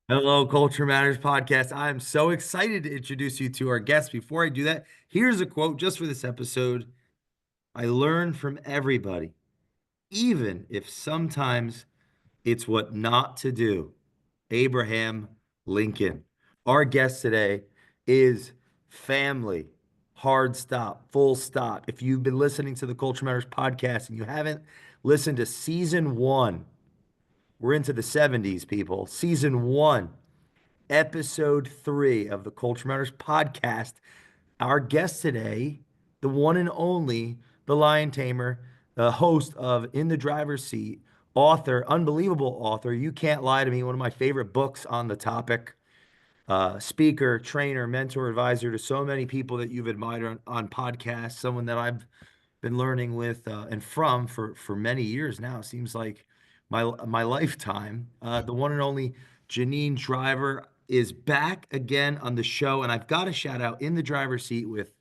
Hello, Culture Matters podcast. I am so excited to introduce you to our guest. Before I do that, here's a quote just for this episode. I learn from everybody, even if sometimes it's what not to do. Abraham Lincoln. Our guest today is family. Hard stop, full stop. If you've been listening to the Culture Matters podcast and you haven't listened to season one, we're into the 70s, people. Season one, episode three of the Culture Matters podcast. Our guest today, the one and only, the Lion Tamer, the host of In the Driver's Seat, author, unbelievable author. You Can't Lie to Me, one of my favorite books on the topic. Speaker, trainer, mentor, advisor to so many people that you've admired on podcasts. Someone that I've been learning with and from for many years now. Seems like my lifetime. The one and only Janine Driver is back again on the show, and I've got a shout out In the Driver's Seat with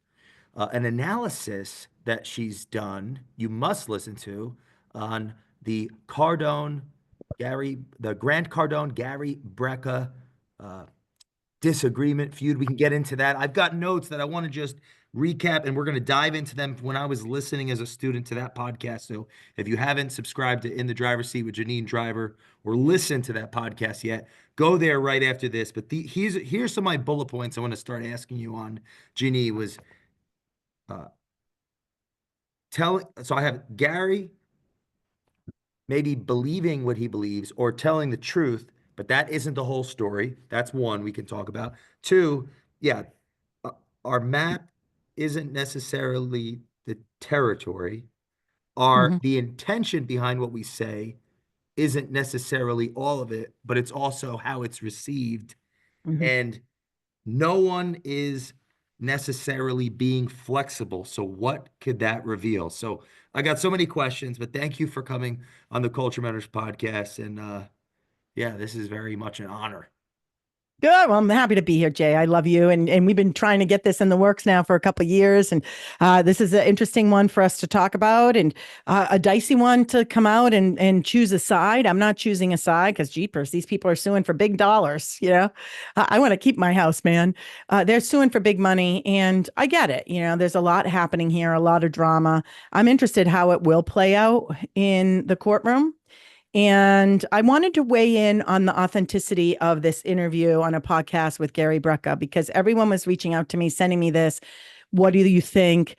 an analysis that she's done. You must listen to on the Grant Cardone Gary Brecka uh, disagreement feud. We can get into that. I've got notes that I want to just recap, and we're going to dive into them when I was listening as a student to that podcast. So if you haven't subscribed to In the Driver's Seat with Janine Driver or listened to that podcast yet, go there right after this. But here's some of my bullet points I want to start asking you on, Janine, was uh, telling. So I have Gary maybe believing what he believes or telling the truth, but that isn't the whole story. That's one we can talk about. Two, yeah, uh, our map isn't necessarily the territory. Our hmm the intention behind what we say isn't necessarily all of it, but it's also how it's received. hmm And no one is necessarily being flexible. So what could that reveal? So I got so many questions, but thank you for coming on the Culture Matters podcast. And yeah, this is very much an honor. Good. Well, I'm happy to be here, Jay. I love you, and we've been trying to get this in the works now for a couple of years, and this is an interesting one for us to talk about, and a dicey one to come out and choose a side. I'm not choosing a side because jeepers, these people are suing for big dollars. I want to keep my house, man. They're suing for big money, and I get it. There's a lot happening here, a lot of drama. I'm interested how it will play out in the courtroom. And I wanted to weigh in on the authenticity of this interview on a podcast with Gary Brecka because everyone was reaching out to me, sending me this. What do you think?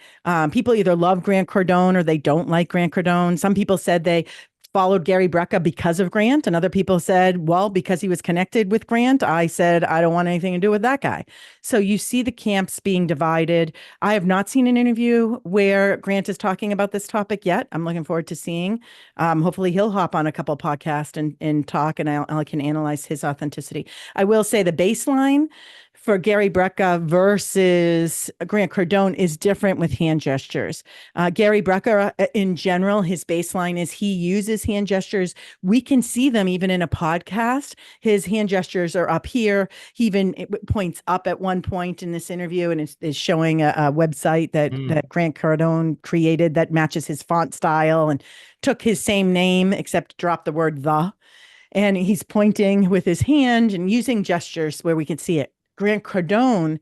People either love Grant Cardone or they don't like Grant Cardone. Some people said they followed Gary Brecka because of Grant, and other people said, well, because he was connected with Grant. I said, I don't want anything to do with that guy. So you see the camps being divided. I have not seen an interview where Grant is talking about this topic yet. I'm looking forward to seeing. Hopefully, he'll hop on a couple podcasts and talk, and I can analyze his authenticity. I will say the baseline for Gary Brecka versus Grant Cardone is different with hand gestures. Gary Brecka, in general, his baseline is he uses hand gestures. We can see them even in a podcast. His hand gestures are up here. He even points up at one point in this interview and is showing a website that Mm. Grant Cardone created that matches his font style and took his same name except dropped the word the. And he's pointing with his hand and using gestures where we can see it. Grant Cardone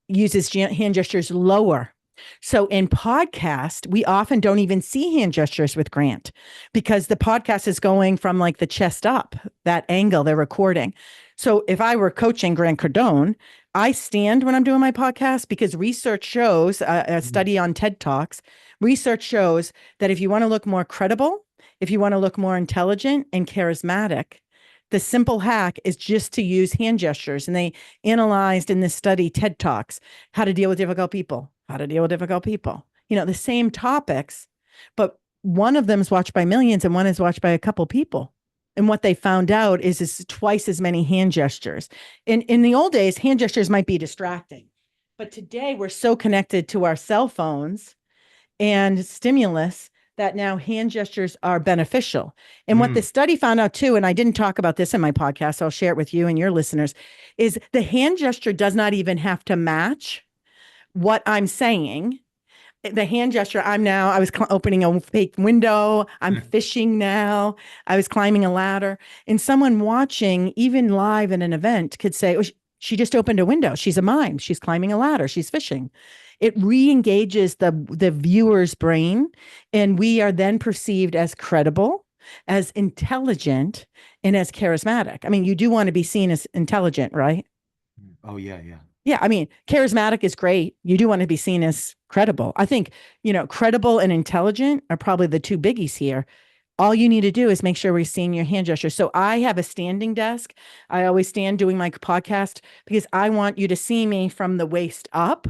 uses hand gestures lower. So in podcast, we often don't even see hand gestures with Grant because the podcast is going from like the chest up, that angle they're recording. So if I were coaching Grant Cardone, I stand when I'm doing my podcast because research shows, a Mm. study on TED Talks, research shows that if you want to look more credible, if you want to look more intelligent and charismatic, the simple hack is just to use hand gestures. And they analyzed in this study, TED Talks, how to deal with difficult people, how to deal with difficult people. The same topics, but one of them is watched by millions and one is watched by a couple people. And what they found out is twice as many hand gestures. In the old days, hand gestures might be distracting. But today we're so connected to our cell phones and stimulus that now hand gestures are beneficial. And what the Mm. study found out too, and I didn't talk about this in my podcast, so I'll share it with you and your listeners, is the hand gesture does not even have to match what I'm saying. The hand gesture, I was opening a fake window. I'm fishing now. I was climbing a ladder. And someone watching, even live in an event, could say, oh, she just opened a window. She's a mime. She's climbing a ladder. She's fishing. It re-engages the viewer's brain, and we are then perceived as credible, as intelligent, and as charismatic. I mean, you do want to be seen as intelligent, right? Oh yeah, yeah. Yeah, I mean, charismatic is great. You do want to be seen as credible. I think, credible and intelligent are probably the two biggies here. All you need to do is make sure we're seeing your hand gesture. So I have a standing desk. I always stand doing my podcast because I want you to see me from the waist up,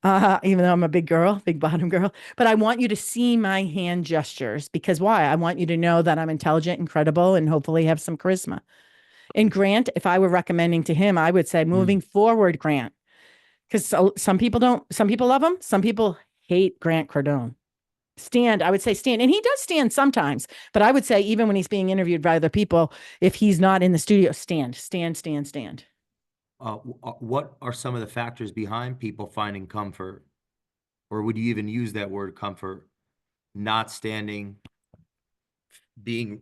even though I'm a big girl, big bottom girl. But I want you to see my hand gestures because why? I want you to know that I'm intelligent and credible and hopefully have some charisma. And Grant, if I were recommending to him, I would say moving forward, Grant, because some people don't, some people love him, some people hate Grant Cardone. Stand, I would say stand. And he does stand sometimes, but I would say even when he's being interviewed by other people, if he's not in the studio, stand, stand, stand, stand. What are some of the factors behind people finding comfort, or would you even use that word comfort, not standing, being,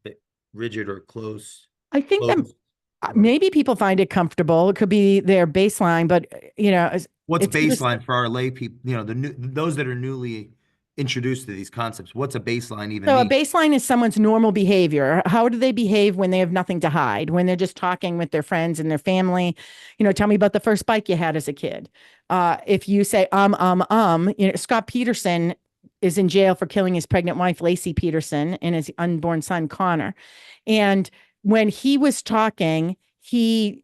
bit rigid or close, I think that closed, or maybe people find it comfortable. It could be their baseline, but what's it's interesting. baseline for our lay people, those that are newly introduced to these concepts? What's a baseline even So a mean? baseline is someone's normal behavior. How do they behave when they have nothing to hide, when they're just talking with their friends and their family? Tell me about the first bike you had as a kid. If you say, Scott Peterson is in jail for killing his pregnant wife, Lacey Peterson, and his unborn son, Connor. And when he was talking, he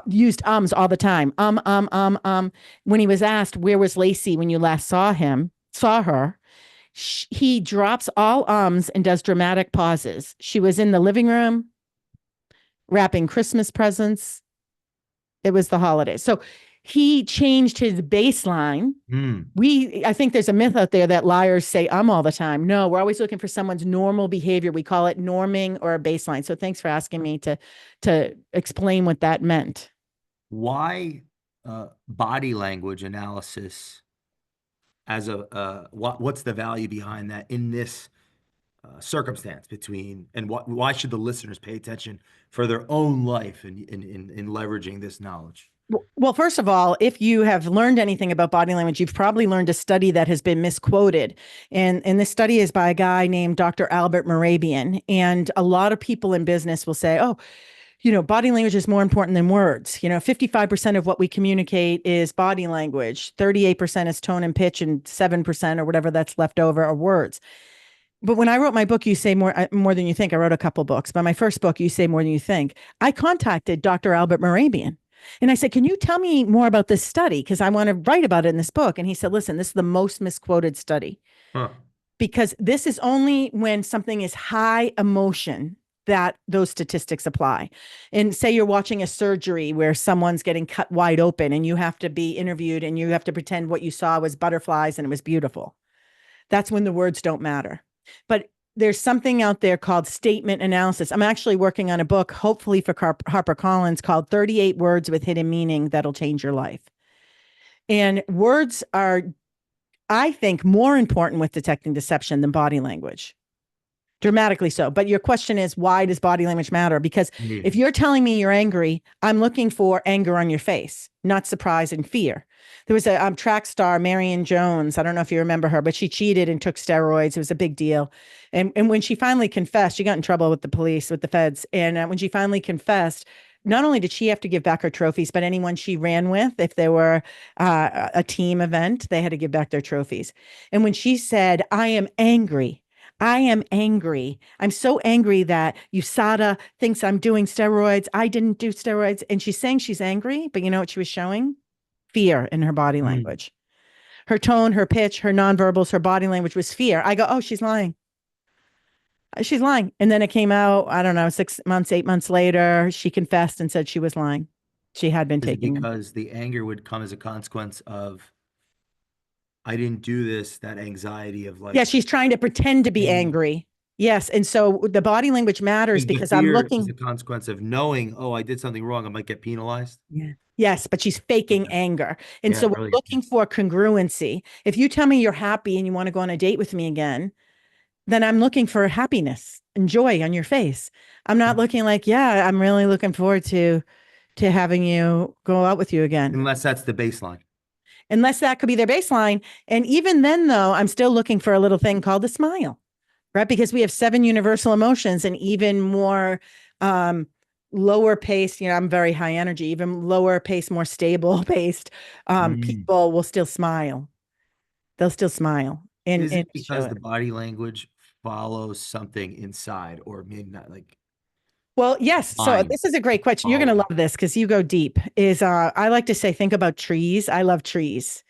used ums all the time. When he was asked, where was Lacey when you last saw her? He drops all ums and does dramatic pauses. She was in the living room wrapping Christmas presents. It was the holidays. So he changed his baseline. Mm. I think there's a myth out there that liars say all the time. No, we're always looking for someone's normal behavior. We call it norming or a baseline. So thanks for asking me to explain what that meant. Why body language analysis as what's the value behind that in this circumstance between, and why should the listeners pay attention for their own life in leveraging this knowledge? Well, first of all, if you have learned anything about body language, you've probably learned a study that has been misquoted. And this study is by a guy named Dr. Albert Mehrabian. And a lot of people in business will say, oh, body language is more important than words. 55% of what we communicate is body language, 38% is tone and pitch, and 7% or whatever that's left over are words. But when I wrote my book, You Say More Than You Think, I wrote a couple books. But my first book, You Say More Than You Think, I contacted Dr. Albert Mehrabian. And I said, can you tell me more about this study? Because I want to write about it in this book. And he said, listen, this is the most misquoted study Huh. because this is only when something is high emotion that those statistics apply. And say you're watching a surgery where someone's getting cut wide open and you have to be interviewed and you have to pretend what you saw was butterflies and it was beautiful. That's when the words don't matter. But there's something out there called statement analysis. I'm actually working on a book, hopefully for HarperCollins, called 38 Words with Hidden Meaning That'll Change Your Life. And words are, I think, more important with detecting deception than body language. Dramatically so. But your question is, why does body language matter? Because if you're telling me you're angry, I'm looking for anger on your face, not surprise and fear. There was a track star, Marion Jones. I don't know if you remember her, but she cheated and took steroids. It was a big deal. And when she finally confessed, she got in trouble with the police, with the feds. And when she finally confessed, not only did she have to give back her trophies, but anyone she ran with, if there were a team event, they had to give back their trophies. And when she said, I am angry, I am angry. I'm so angry that USADA thinks I'm doing steroids. I didn't do steroids. And she's saying she's angry, but you know what she was showing? Fear in her body language. Her tone, her pitch, her nonverbals, her body language was fear. I go, oh, she's lying. She's lying. And then it came out, I don't know, 6 months, 8 months later, she confessed and said she was lying. She had been Is it taking them. because the anger would come as a consequence of I didn't do this, that anxiety of Yeah, like she's trying to pretend to be pain? angry. Yes. And so the body language matters The because I'm fear is a looking. consequence of knowing, oh, I did something wrong. I might get penalized. Yeah. Yes, but she's faking Okay. anger. And Yeah, so we're brilliant. looking for congruency. If you tell me you're happy and you want to go on a date with me again, then I'm looking for happiness and joy on your face. I'm not looking like, yeah, I'm really looking forward to having you go out with you again. Unless that's the baseline. Unless that could be their baseline. And even then, though, I'm still looking for a little thing called a smile, right? Because we have seven universal emotions and even more um, lower paced, I'm very high energy, even lower paced, more stable paced Mm. people will still smile. They'll still smile Is and it show because it. the body language follows something inside, or maybe not like Well, yes. So mind this is a great question. You're going to follows? love this because you go deep. I like to say, think about trees. I love trees.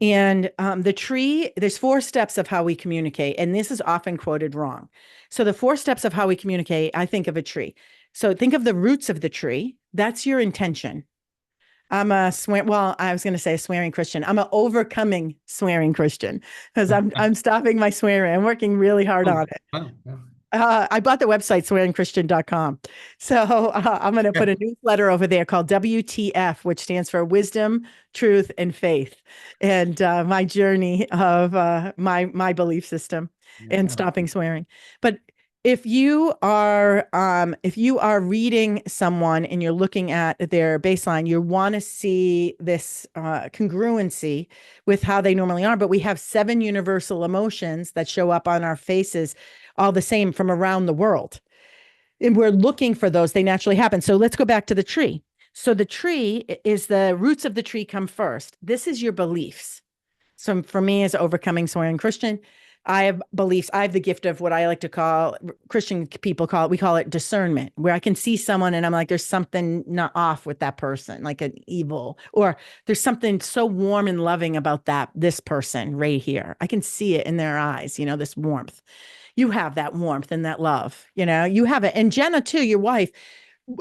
And the tree, there's four steps of how we communicate, and this is often quoted wrong. So the four steps of how we communicate, I think of a tree. So think of the roots of the tree. That's your intention. I'm a swear. Well, I was going to say a swearing Christian. I'm an overcoming swearing Christian because I'm stopping my swearing. I'm working really hard Oh, on it. wow. Wow. I bought the website swearingchristian.com. So I'm going to put a newsletter over there called WTF, which stands for Wisdom, Truth, and Faith, and my journey of my belief system and Yeah. stopping swearing. But if you are reading someone and you're looking at their baseline, you want to see this congruency with how they normally are. But we have seven universal emotions that show up on our faces all the same from around the world. And we're looking for those, they naturally happen. So let's go back to the tree. So the tree is the roots of the tree come first. This is your beliefs. So for me, as overcoming swearing Christian, I have beliefs. I have the gift of what I like to call Christian people call it, we call it discernment, where I can see someone and I'm like, there's something not off with that person, like an evil, or there's something so warm and loving about this person right here. I can see it in their eyes, this warmth. You have that warmth and that love, you have it. And Jenna, too, your wife,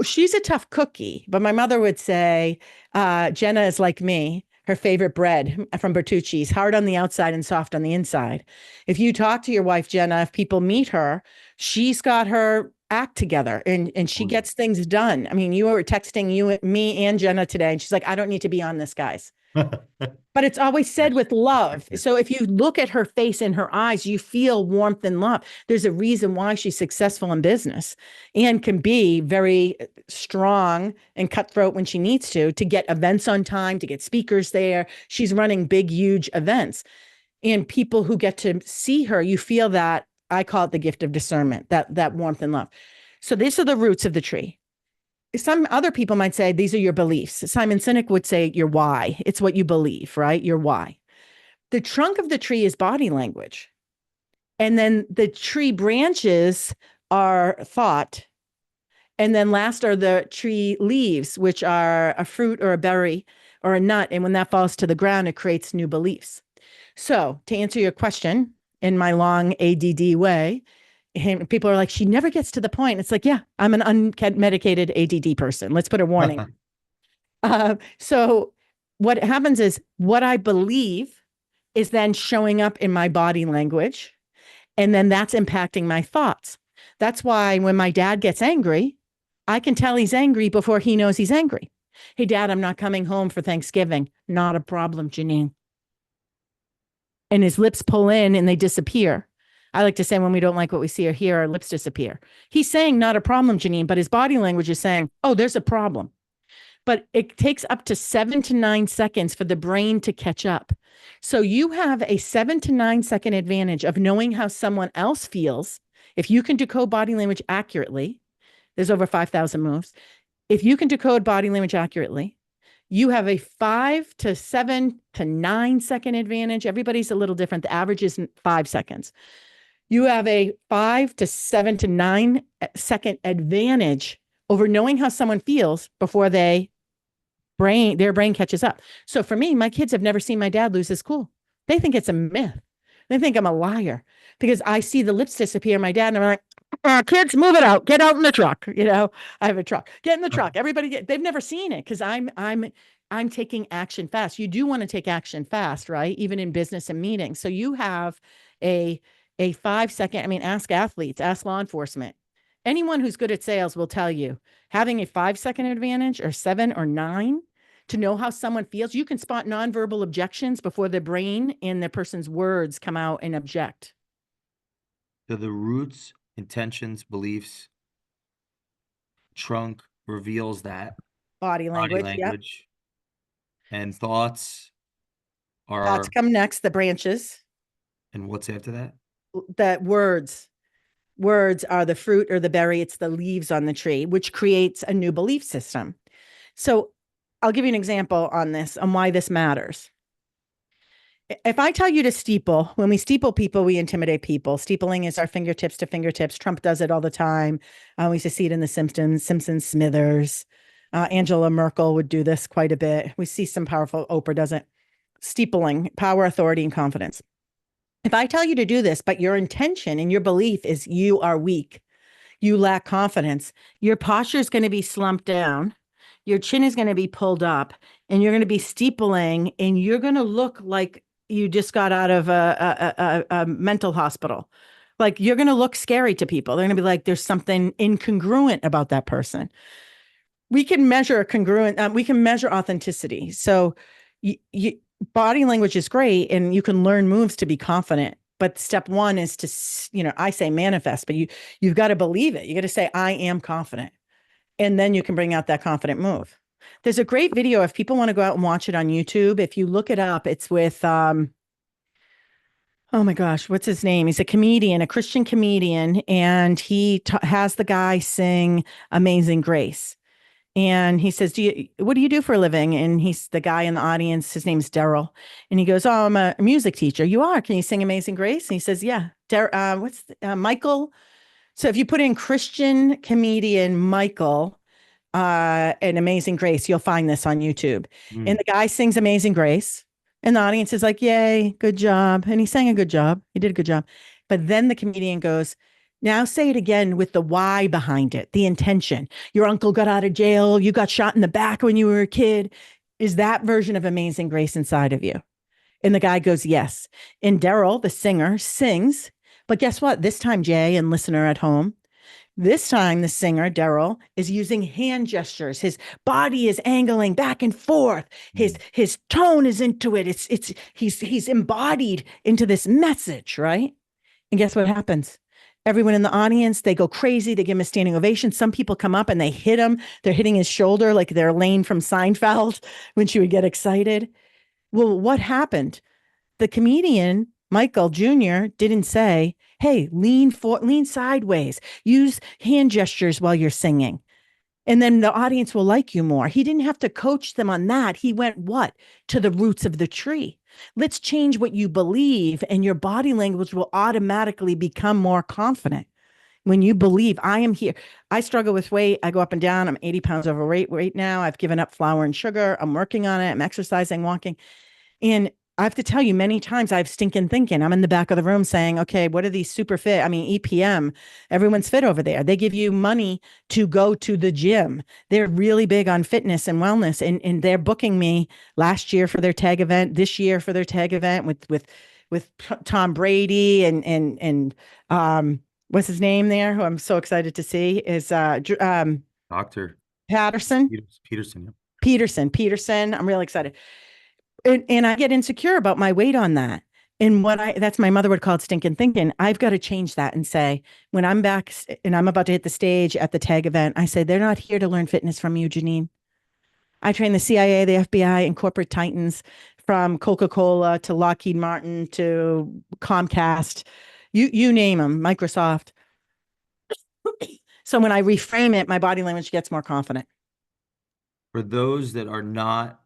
she's a tough cookie, but my mother would say, Jenna is like me. Her favorite bread from Bertucci's, hard on the outside and soft on the inside. If you talk to your wife, Jenna, if people meet her, she's got her act together and she Oh, yeah. gets things done. I mean, you were texting me and Jenna today, and she's like, I don't need to be on this, guys. But it's always said with love. So if you look at her face and her eyes, you feel warmth and love. There's a reason why she's successful in business and can be very strong and cutthroat when she needs to get events on time, to get speakers there. She's running big, huge events. And people who get to see her, you feel that. I call it the gift of discernment, that warmth and love. So these are the roots of the tree. Some other people might say these are your beliefs. Simon Sinek would say your why. It's what you believe, right? Your why. The trunk of the tree is body language. And then the tree branches are thought. And then last are the tree leaves, which are a fruit or a berry or a nut. And when that falls to the ground, it creates new beliefs. So to answer your question in my long ADD way, people are like, she never gets to the point. It's like, yeah, I'm an unmedicated ADD person. Let's put a warning. So what happens is what I believe is then showing up in my body language. And then that's impacting my thoughts. That's why when my dad gets angry, I can tell he's angry before he knows he's angry. Hey, Dad, I'm not coming home for Thanksgiving. Not a problem, Janine. And his lips pull in and they disappear. I like to say when we don't like what we see or hear, our lips disappear. He's saying not a problem, Janine, but his body language is saying, oh, there's a problem. But it takes up to 7 to 9 seconds for the brain to catch up. So you have a 7 to 9 second advantage of knowing how someone else feels. If you can decode body language accurately, there's over 5,000 moves. If you can decode body language accurately, you have a 5 to 7 to 9 second advantage. Everybody's a little different. The average is 5 seconds. You have a 5 to 7 to 9 second advantage over knowing how someone feels before their brain catches up. So for me, my kids have never seen my dad lose his cool. They think it's a myth. They think I'm a liar because I see the lips disappear. My dad and I'm like, kids, move it out. Get out in the truck. I have a truck. Get in the truck. They've never seen it because I'm taking action fast. You do want to take action fast, right? Even in business and meetings. So you have a A 5 second, I mean, ask athletes, ask law enforcement. Anyone who's good at sales will tell you having a 5 second advantage or 7 or 9 to know how someone feels. You can spot nonverbal objections before the brain and the person's words come out and object. So the roots, intentions, beliefs, trunk reveals that Body body language. Yep. language, and thoughts Thoughts are, come next, the branches, and what's after that? the words. Words are the fruit or the berry, it's the leaves on the tree, which creates a new belief system. So I'll give you an example on this, on why this matters. If I tell you to steeple, when we steeple people, we intimidate people. Steepling is our fingertips to fingertips. Trump does it all the time. We used to see it in The Simpsons, Smithers. Angela Merkel would do this quite a bit. We see some powerful, Oprah doesn't. Steepling, power, authority, and confidence. If I tell you to do this, but your intention and your belief is you are weak, you lack confidence, your posture is going to be slumped down, your chin is going to be pulled up, and you're going to be steepling, and you're going to look like you just got out of a mental hospital. Like you're going to look scary to people. They're going to be like, there's something incongruent about that person. We can measure we can measure authenticity. So body language is great and you can learn moves to be confident. But step one is to, I say manifest, but you've got to believe it. You got to say, I am confident. And then you can bring out that confident move. There's a great video if people want to go out and watch it on YouTube. If you look it up, it's with, oh my gosh, what's his name? He's a comedian, a Christian comedian, and he has the guy sing Amazing Grace. And he says, what do you do for a living? And he's the guy in the audience. His name's Daryl. And he goes, oh, I'm a music teacher. You are? Can you sing Amazing Grace? And he says, yeah. Michael? So if you put in Christian comedian Michael and Amazing Grace, you'll find this on YouTube. And the guy sings Amazing Grace. And the audience is like, yay, good job. And he sang a good job. He did a good job. But then the comedian goes, now say it again with the why behind it, the intention. Your uncle got out of jail. You got shot in the back when you were a kid. Is that version of Amazing Grace inside of you? And the guy goes, yes. And Daryl, the singer, sings. But guess what? This time, Jay and listener at home, this time the singer, Daryl, is using hand gestures. His body is angling back and forth. His tone is into it. He's embodied into this message, right? And guess what happens? Everyone in the audience, they go crazy. They give him a standing ovation. Some people come up and they hit him. They're hitting his shoulder like they're Elaine from Seinfeld when she would get excited. Well, what happened? The comedian, Michael Jr., didn't say, hey, lean sideways, use hand gestures while you're singing. And then the audience will like you more. He didn't have to coach them on that. He went what? To the roots of the tree. Let's change what you believe, and your body language will automatically become more confident. When you believe, I am here. I struggle with weight. I go up and down. I'm 80 pounds overweight right now. I've given up flour and sugar. I'm working on it. I'm exercising, walking. And I have to tell you, many times I have stinking thinking. I'm in the back of the room saying, okay, what are these super fit? I mean, EPM, everyone's fit over there. They give you money to go to the gym. They're really big on fitness and wellness. And they're booking me last year for their tag event, this year for their tag event with Tom Brady and what's his name there, who I'm so excited to see is Dr. Patterson. Peterson. Yep. Peterson. I'm really excited. And I get insecure about my weight on that. And that's my mother would call it stinking thinking. I've got to change that and say, when I'm back and I'm about to hit the stage at the tag event, I say, they're not here to learn fitness from you, Janine. I train the CIA, the FBI, and corporate titans from Coca-Cola to Lockheed Martin to Comcast, you name them, Microsoft. So when I reframe it, my body language gets more confident. For those that are not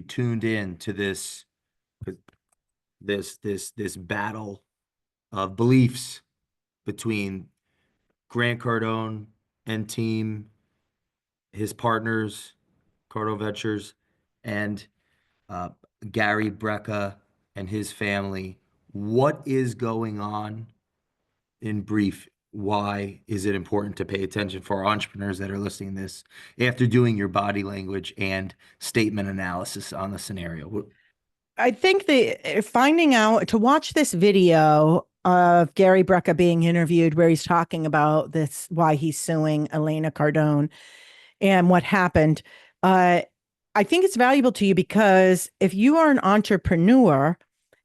tuned in to this battle of beliefs between Grant Cardone and team, his partners, Cardone Ventures, and Gary Brecka and his family. What is going on in brief? Why is it important to pay attention for our entrepreneurs that are listening to this after doing your body language and statement analysis on the scenario? I think finding out to watch this video of Gary Brecka being interviewed where he's talking about this, why he's suing Elena Cardone and what happened. Uh, I think it's valuable to you because if you are an entrepreneur,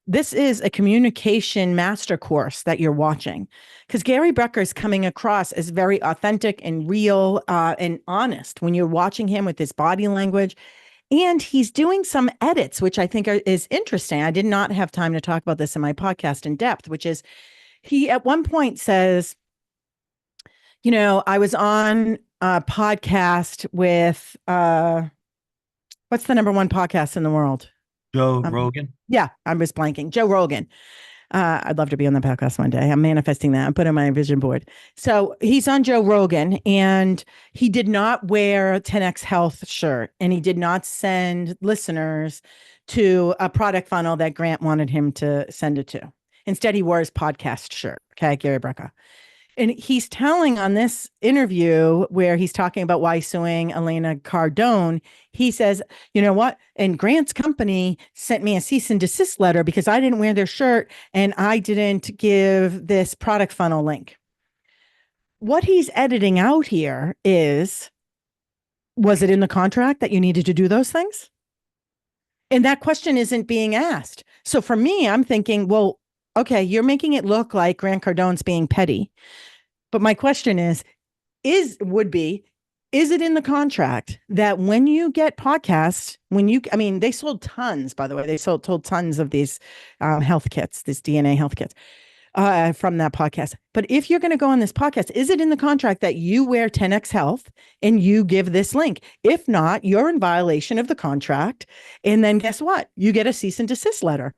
this is a communication master course that you're watching because Gary Brecka is coming across as very authentic and real and honest when you're watching him with his body language. And he's doing some edits, which I think is interesting. I did not have time to talk about this in my podcast in depth, which is he at one point says, I was on a podcast with what's the number one podcast in the world? Joe Rogan. Yeah, I was blanking. Joe Rogan. I'd love to be on the podcast one day. I'm manifesting that. I put it on my vision board. So he's on Joe Rogan and he did not wear a 10X Health shirt and he did not send listeners to a product funnel that Grant wanted him to send it to. Instead, he wore his podcast shirt. Okay, Gary Brecka. And he's telling on this interview where he's talking about why suing Elena Cardone, he says, you know what? And Grant's company sent me a cease and desist letter because I didn't wear their shirt and I didn't give this product funnel link. What he's editing out here is, was it in the contract that you needed to do those things? And that question isn't being asked. So for me, I'm thinking, well, okay, you're making it look like Grant Cardone's being petty. But my question is it in the contract that when you get podcasts, they sold tons, by the way, they sold tons of these health kits, these DNA health kits from that podcast. But if you're going to go on this podcast, is it in the contract that you wear 10X Health and you give this link? If not, you're in violation of the contract. And then guess what? You get a cease and desist letter.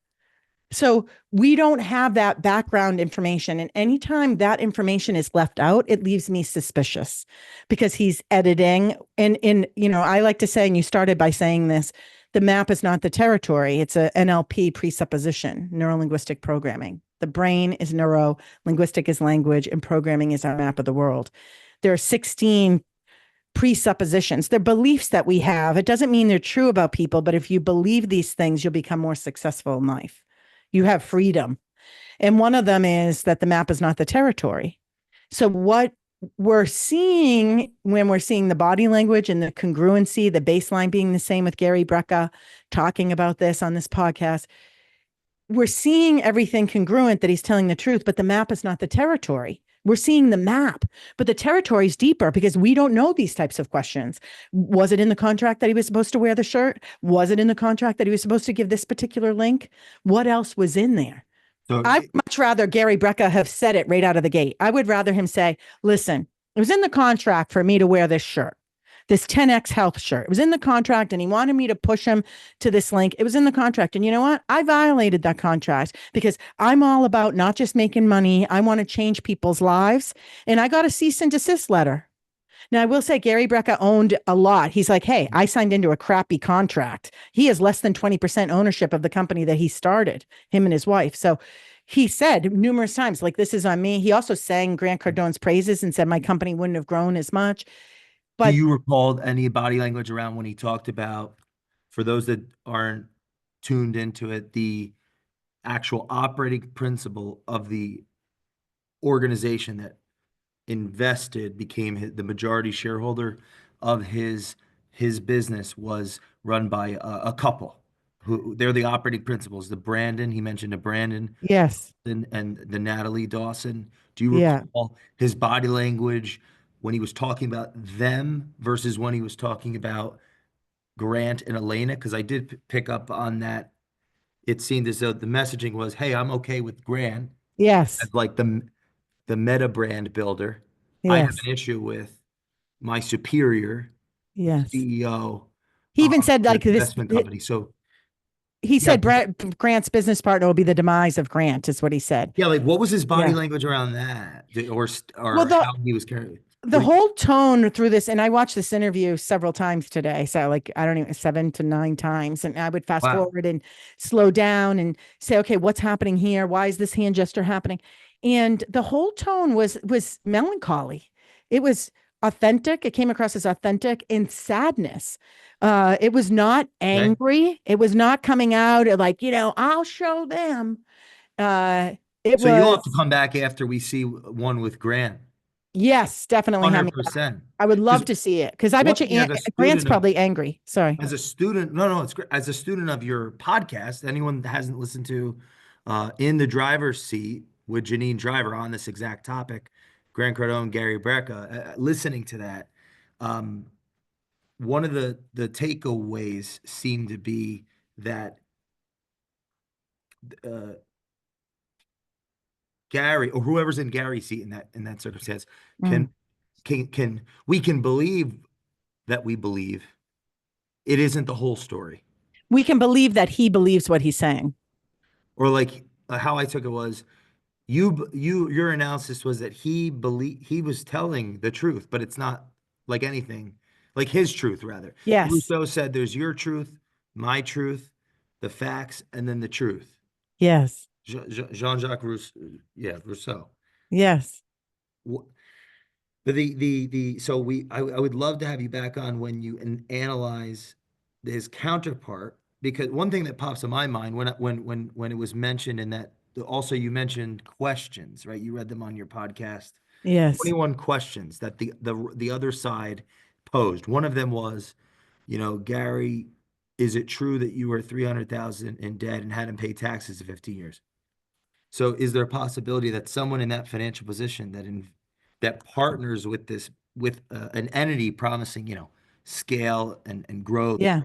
So we don't have that background information. And anytime that information is left out, it leaves me suspicious because he's editing. And I like to say, and you started by saying this, the map is not the territory. It's a NLP presupposition, neuro-linguistic programming. The brain is neuro, linguistic is language, and programming is our map of the world. There are 16 presuppositions. They're beliefs that we have. It doesn't mean they're true about people, but if you believe these things, you'll become more successful in life. You have freedom. And one of them is that the map is not the territory. So what we're seeing when we're seeing the body language and the congruency, the baseline being the same with Gary Brecka talking about this on this podcast, we're seeing everything congruent that he's telling the truth, but the map is not the territory. We're seeing the map, but the territory is deeper because we don't know these types of questions. Was it in the contract that he was supposed to wear the shirt? Was it in the contract that he was supposed to give this particular link? What else was in there? So I'd much rather Gary Brecka have said it right out of the gate. I would rather him say, listen, it was in the contract for me to wear this shirt, this 10X Health shirt. It was in the contract and he wanted me to push him to this link. It was in the contract. And you know what? I violated that contract because I'm all about not just making money. I want to change people's lives. And I got a cease and desist letter. Now, I will say Gary Brecka owned a lot. He's like, hey, I signed into a crappy contract. He has less than 20% ownership of the company that he started, him and his wife. So he said numerous times, like, this is on me. He also sang Grant Cardone's praises and said my company wouldn't have grown as much. But do you recall any body language around when he talked about, for those that aren't tuned into it, the actual operating principle of the organization that invested, became the majority shareholder of his business, was run by a couple who they're the operating principals, the Brandon, he mentioned a Brandon, yes, and the Natalie Dawson. Do you yeah. recall his body language when he was talking about them versus when he was talking about Grant and Elena? Because I did pick up on that. It seemed as though the messaging was, "Hey, I'm okay with Grant Yes, as like the meta brand builder. I have yes, an issue with my superior, the yes. CEO He even said of the like this. investment company." So He yeah, said Grant's business partner will be the demise of Grant, is what he said. yeah. Like, what was his body Yeah. language around that, Well, or how he was carrying? the What do you? whole tone through this, and I watched this interview several times today. So, like, I don't even 7 to 9 times. And I would fast Wow. forward and slow down and say, okay, what's happening here? Why is this hand gesture happening? And the whole tone was melancholy. It was authentic. It came across as authentic and sadness. It was not Okay. angry. It was not coming out like, I'll show them. It So you'll have to was, come back after we see one with Grant. yes, definitely have me back. 100%. I would Because love to see it because I one bet you thing as a Grant's student of probably angry. Sorry. as a student, no, no, it's great. As a student of your podcast, anyone that hasn't listened to In the Driver's Seat with Janine Driver on this exact topic, Grant Cardone, Gary Brecka, listening to that, um, one of the takeaways seemed to be that uh, Gary or whoever's in Gary's seat in that circumstance Mm. can can we can believe that we believe it isn't the whole story. We can believe that he believes what he's saying. Or like how I took it was your analysis was that he was telling the truth, but it's not like anything, like his truth rather. Yes. Rousseau said there's your truth, my truth, the facts, and then the truth. Yes. Jean-Jacques Rousseau, yeah, Rousseau. Yes. Wh- the so I would love to have you back on when you analyze his counterpart, because one thing that pops in my mind when it was mentioned in that, also you mentioned questions, right? You read them on your podcast. Yes. 21 questions that the other side posed. One of them was, Gary, is it true that you were 300,000 in debt and hadn't paid taxes in 15 years? So is there a possibility that someone in that financial position that partners with an entity promising, scale and growth, Yeah.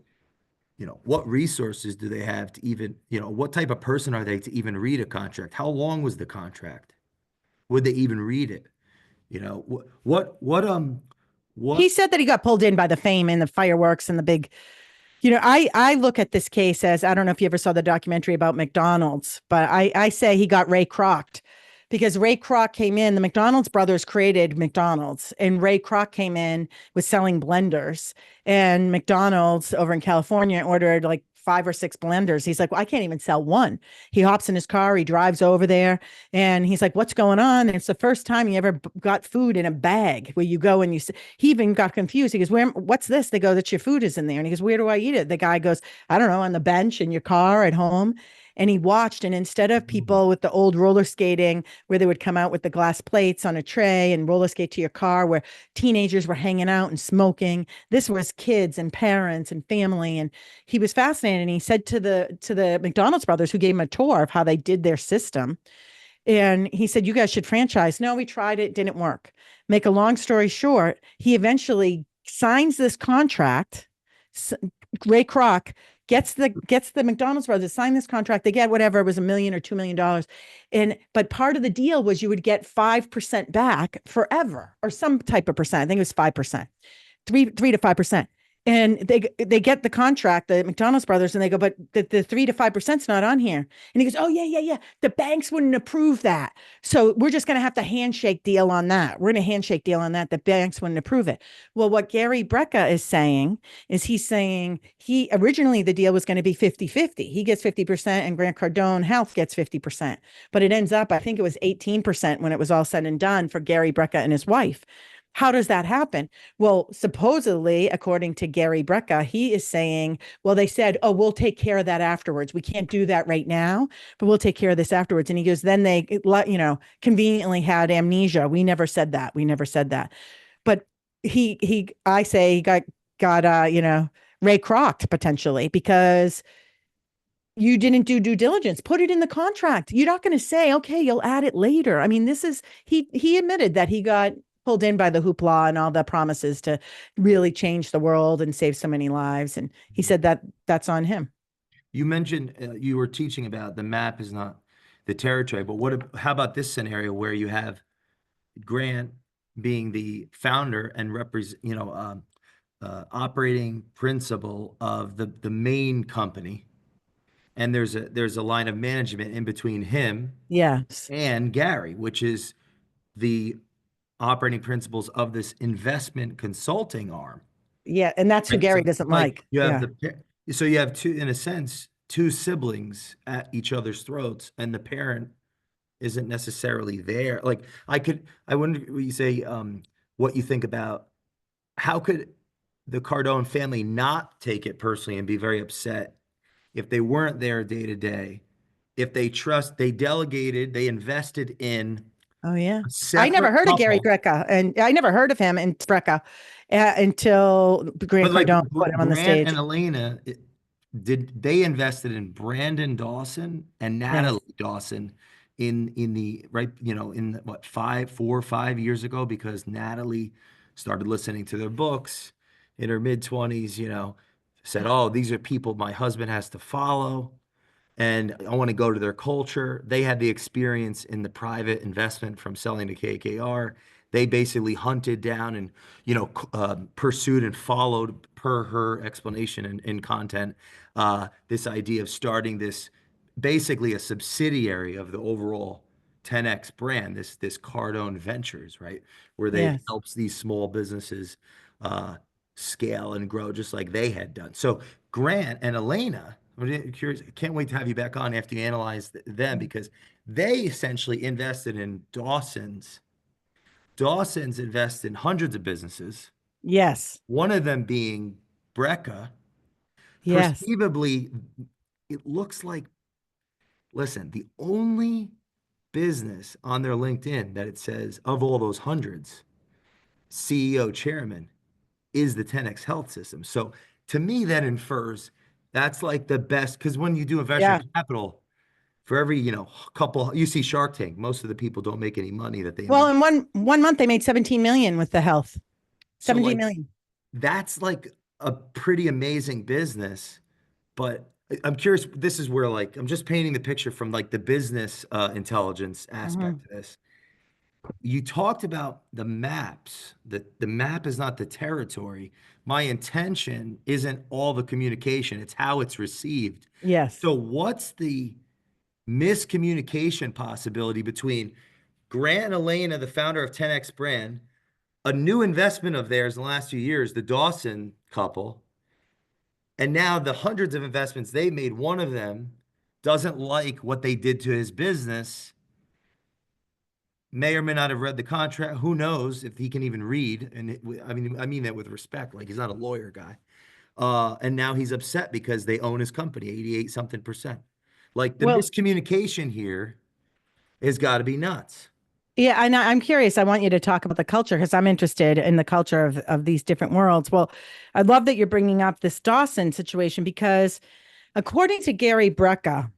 what resources do they have to even, what type of person are they to even read a contract? How long was the contract? Would they even read it? He What said that he got pulled in by the fame and the fireworks and the big. I look at this case as, I don't know if you ever saw the documentary about McDonald's, but I say he got Ray Kroc because Ray Kroc came in. The McDonald's brothers created McDonald's, and Ray Kroc came in was selling blenders. And McDonald's over in California ordered like 5 or 6 blenders. He's like, well, I can't even sell one. He hops in his car, he drives over there, and he's like, what's going on? And it's the first time he ever got food in a bag where you go and he even got confused. He goes, what's this? They go, that your food is in there. And he goes, where do I eat it? The guy goes, I don't know, on the bench in your car at home. And he watched, and instead of people with the old roller skating where they would come out with the glass plates on a tray and roller skate to your car, where teenagers were hanging out and smoking, this was kids and parents and family. And he was fascinated. And he said to the McDonald's brothers, who gave him a tour of how they did their system, and he said, you guys should franchise. No, we tried it, didn't work. Make a long story short, he eventually signs this contract. Ray Kroc gets the McDonald's brothers sign this contract. They get whatever, it was $1 million or $2 million. But part of the deal was you would get 5% back forever, or some type of percent. I think it was 5%, 3 to 5%. And they get the contract, the McDonald's brothers, and they go, but the 3 to 5%'s not on here. And he goes, oh, yeah, yeah, yeah. The banks wouldn't approve that. So we're just going to have to handshake deal on that. We're going to handshake deal on that. The banks wouldn't approve it. Well, what Gary Brecka is saying is he's saying he originally the deal was going to be 50-50. He gets 50% and Grant Cardone Health gets 50%. But it ends up, I think it was 18% when it was all said and done for Gary Brecka and his wife. How does that happen? Well, supposedly, according to Gary Brecka, he is saying, well, they said, oh, we'll take care of that afterwards. We can't do that right now, but we'll take care of this afterwards. And he goes, then they, conveniently had amnesia. We never said that. We never said that. But I say he got, Ray Kroc potentially because you didn't do due diligence. Put it in the contract. You're not going to say, okay, you'll add it later. I mean, he admitted that he got pulled in by the hoopla and all the promises to really change the world and save so many lives. And he said that that's on him. you mentioned, you were teaching about the map is not the territory, but how about this scenario where you have Grant being the founder and operating principal of the main company, and there's a line of management in between him Yes. and Gary, which is the operating principles of this investment consulting arm. Yeah. And that's who Right? So Gary doesn't like like. you have Yeah. so you have two, in a sense, two siblings at each other's throats, and the parent isn't necessarily there. Like I wonder what you say, what you think about how could the Cardone family not take it personally and be very upset if they weren't there day to day if they trust, they delegated, they invested in Oh yeah. a I never separate heard of Gary couple. Brecka, and I never heard of him in Brecka until Grant But like Cardone put him on the Grant and stage. Elena, did they invested in Brandon Dawson and Yes. Natalie Dawson in the right, in what, 5 4 5 years ago, because Natalie started listening to their books in her mid 20s, said, "Oh, these are people my husband has to follow." And I want to go to their culture. They had the experience in the private investment from selling to KKR. They basically hunted down and, pursued and followed, per her explanation in content, this idea of starting this, basically a subsidiary of the overall 10X brand, this Cardone Ventures, right, where they Yes. helps these small businesses uh, scale and grow just like they had done. So Grant and Elena, I'm curious, I can't wait to have you back on after you analyze them, because they essentially invested in Dawson's. Dawson's invested in hundreds of businesses, Yes. one of them being Brecca. Yes. Perceivably, it looks like, listen, the only business on their LinkedIn that it says of all those hundreds, CEO chairman, is the 10X health system. So to me, that infers that's like the best, because when you do a venture Yeah. capital, for every, couple, you see Shark Tank, most of the people don't make any money that they Well, invest. in one month they made 17 million with the health. So 17 like million. that's like a pretty amazing business. But I'm curious, this is where, like, I'm just painting the picture from like the business intelligence aspect Mhm. of this. You talked about the maps, that the map is not the territory. My intention isn't all the communication, it's how it's received. Yes. So what's the miscommunication possibility between Grant and Elena, the founder of 10X Brand, a new investment of theirs in the last few years, the Dawson couple, and now the hundreds of investments they made? One of them doesn't like what they did to his business, may or may not have read the contract. Who knows if he can even read? And I mean that with respect. Like, he's not a lawyer guy. And now he's upset because they own his company, 88 something percent. Like, the Well, miscommunication here has got to be nuts. yeah, I'm curious. I want you to talk about the culture because I'm interested in the culture of these different worlds. Well, I love that you're bringing up this Dawson situation because, according to Gary Brecka,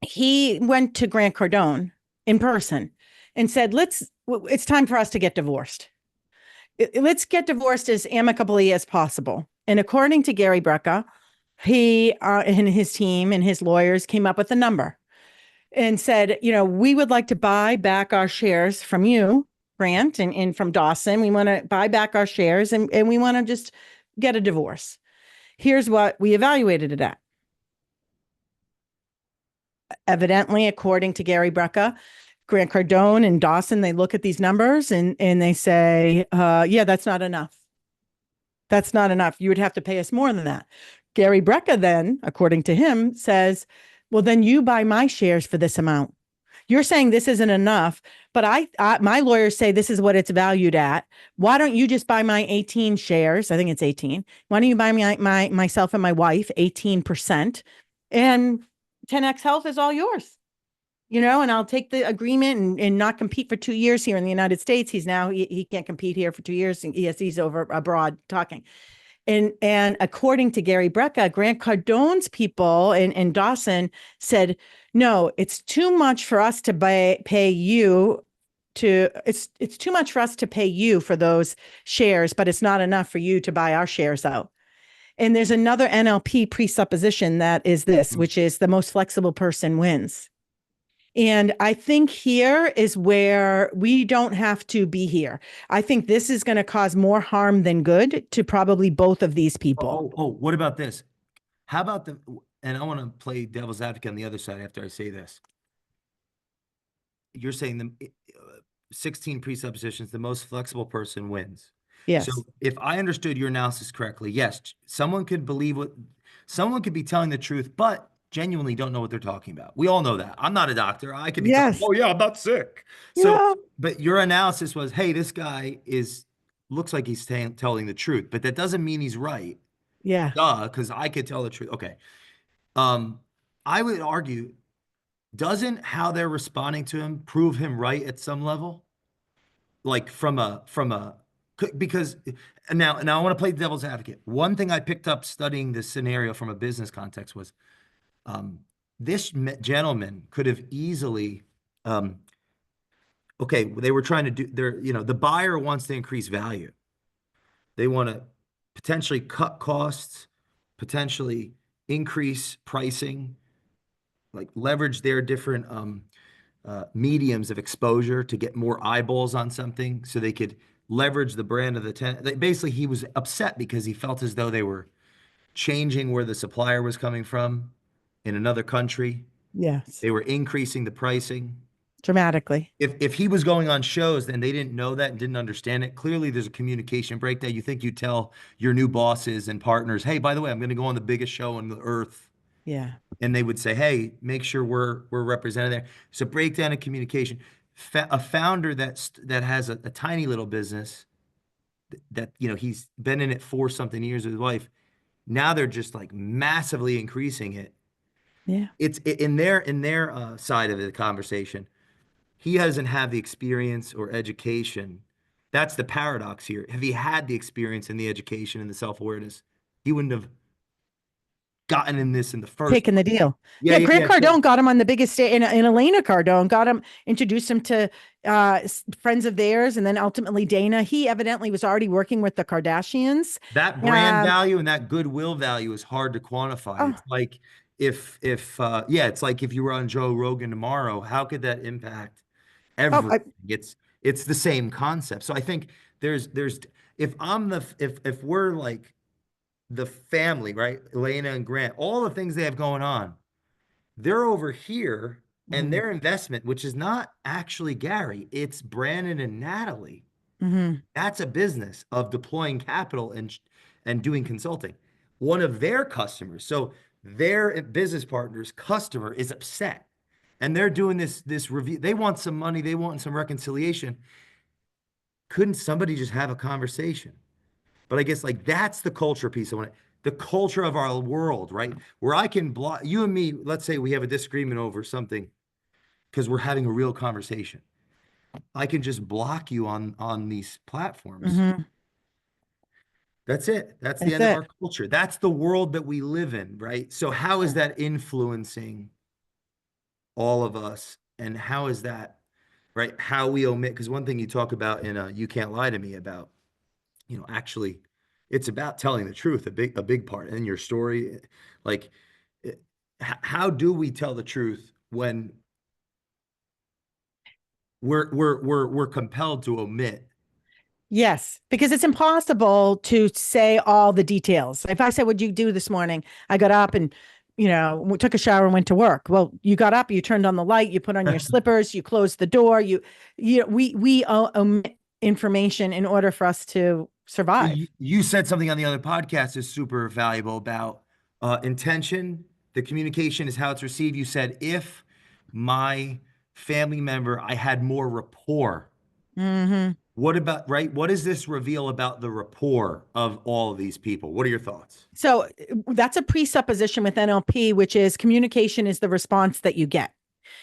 he went to Grant Cardone in person and said, It's time for us to get divorced. Let's get divorced as amicably as possible." And according to Gary Brecka, he and his team and his lawyers came up with a number and said, we would like to buy back our shares from you, Grant, and from Dawson. We want to buy back our shares and we want to just get a divorce. Here's what we evaluated it at. Evidently, according to Gary Brecka, Grant Cardone and Dawson, they look at these numbers and they say, yeah, that's not enough. That's not enough. You would have to pay us more than that. Gary Brecka then, according to him, says, well, then you buy my shares for this amount. You're saying this isn't enough, but my lawyers say this is what it's valued at. Why don't you just buy my 18 shares? I think it's 18. Why don't you buy my myself and my wife 18%, and 10X Health is all yours? And I'll take the agreement and not compete for 2 years here in the United States. He can't compete here for 2 years. He's over abroad talking. And according to Gary Brecka, Grant Cardone's people in Dawson said, no, it's too much for us to pay you it's too much for us to pay you for those shares, but it's not enough for you to buy our shares out. And there's another NLP presupposition that is this, which is the most flexible person wins. And I think here is where we don't have to be here. I think this is going to cause more harm than good to probably both of these people. Oh, what about this? How about and I want to play devil's advocate on the other side after I say this. You're saying 16 presuppositions, the most flexible person wins. So Yes. if I understood your analysis correctly, yes, someone could be telling the truth, but genuinely don't know what they're talking about. We all know that. I'm not a doctor. I could be talking, Yes. oh yeah, I'm not sick. So, Yeah. but your analysis was, hey, this guy looks like he's telling the truth, but that doesn't mean he's right. Yeah. Duh, because I could tell the truth. Okay. Um, I would argue doesn't how they're responding to him prove him right at some level? Like from a because now I want to play devil's advocate. One thing I picked up studying this scenario from a business context was um, gentleman could have easily um, okay, they were trying to do their, the buyer wants to increase value. They want to potentially cut costs, potentially increase pricing, like leverage their different mediums of exposure to get more eyeballs on something so they could leverage the brand of the tenant. Basically, he was upset because he felt as though they were changing where the supplier was coming from in another country. Yes. They were increasing the pricing. Dramatically. If he was going on shows and they didn't know that and didn't understand it, clearly there's a communication breakdown. You think you tell your new bosses and partners, hey, by the way, I'm going to go on the biggest show on the earth. Yeah. And they would say, hey, make sure we're represented there. So breakdown in communication. A founder that has a tiny little business that, he's been in it for something years with his wife. Now they're just like massively increasing it. Yeah. It's in their side of the conversation. He doesn't have the experience or education. That's the paradox here. If he had the experience and the education and the self-awareness, he wouldn't have gotten in this in the first Taking the place. deal. Yeah, Yeah, yeah, Grant yeah. So Cardone got him on the biggest stage, and Elena Cardone got him, introduced him to friends of theirs, and then ultimately Dana. He evidently was already working with the Kardashians. that brand Um, value and that goodwill value is hard to quantify. oh, It's like if yeah, it's like if you were on Joe Rogan tomorrow, how could that impact oh, everything? It's the same concept. So I think there's if we're like the family, right? Elena and Grant, all the things they have going on, they're over here and mhm, their investment, which is not actually Gary, it's Brandon and Natalie. mhm, That's a business of deploying capital and doing consulting. One of their customers, so their business partner's customer is upset. And they're doing this review. They want some money, they want some reconciliation. Couldn't somebody just have a conversation? But I guess like that's the culture piece. I want the culture of our world, right? Where I can block you and me, let's say we have a disagreement over something because we're having a real conversation. I can just block you on these platforms. mhm. That's it. That's the That's end of it. our culture. That's the world that we live in, right? So how is that influencing all of us? And how is that, right? How we omit, because one thing you talk about in You Can't Lie to Me about, actually it's about telling the truth, a big part. And your story, like how do we tell the truth when we're compelled to omit? Yes, because it's impossible to say all the details. If I said, "What'd you do this morning?" I got up and, took a shower and went to work. Well, you got up, you turned on the light, you put on your slippers, you closed the door. We omit information in order for us to So survive. you said something on the other podcast is super valuable about intention. The communication is how it's received. You said if my family member, I had more rapport. Hmm. What about, right? What does this reveal about the rapport of all of these people? What are your thoughts? So that's a presupposition with NLP, which is communication is the response that you get.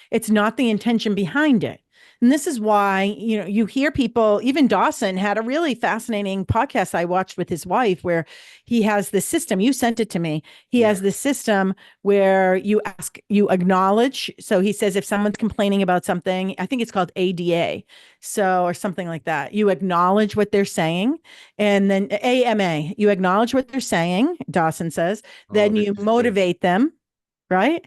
It's not the intention behind it. And this is why, you hear people, even Dawson had a really fascinating podcast I watched with his wife where he has this system. You sent it to me. He Yeah. has this system where you acknowledge. So he says, if someone's complaining about something, I think it's called ADA. So, or something like that, you acknowledge what they're saying. And then AMA, you acknowledge what they're saying, Dawson says, Oh, then this you is good. motivate them, right?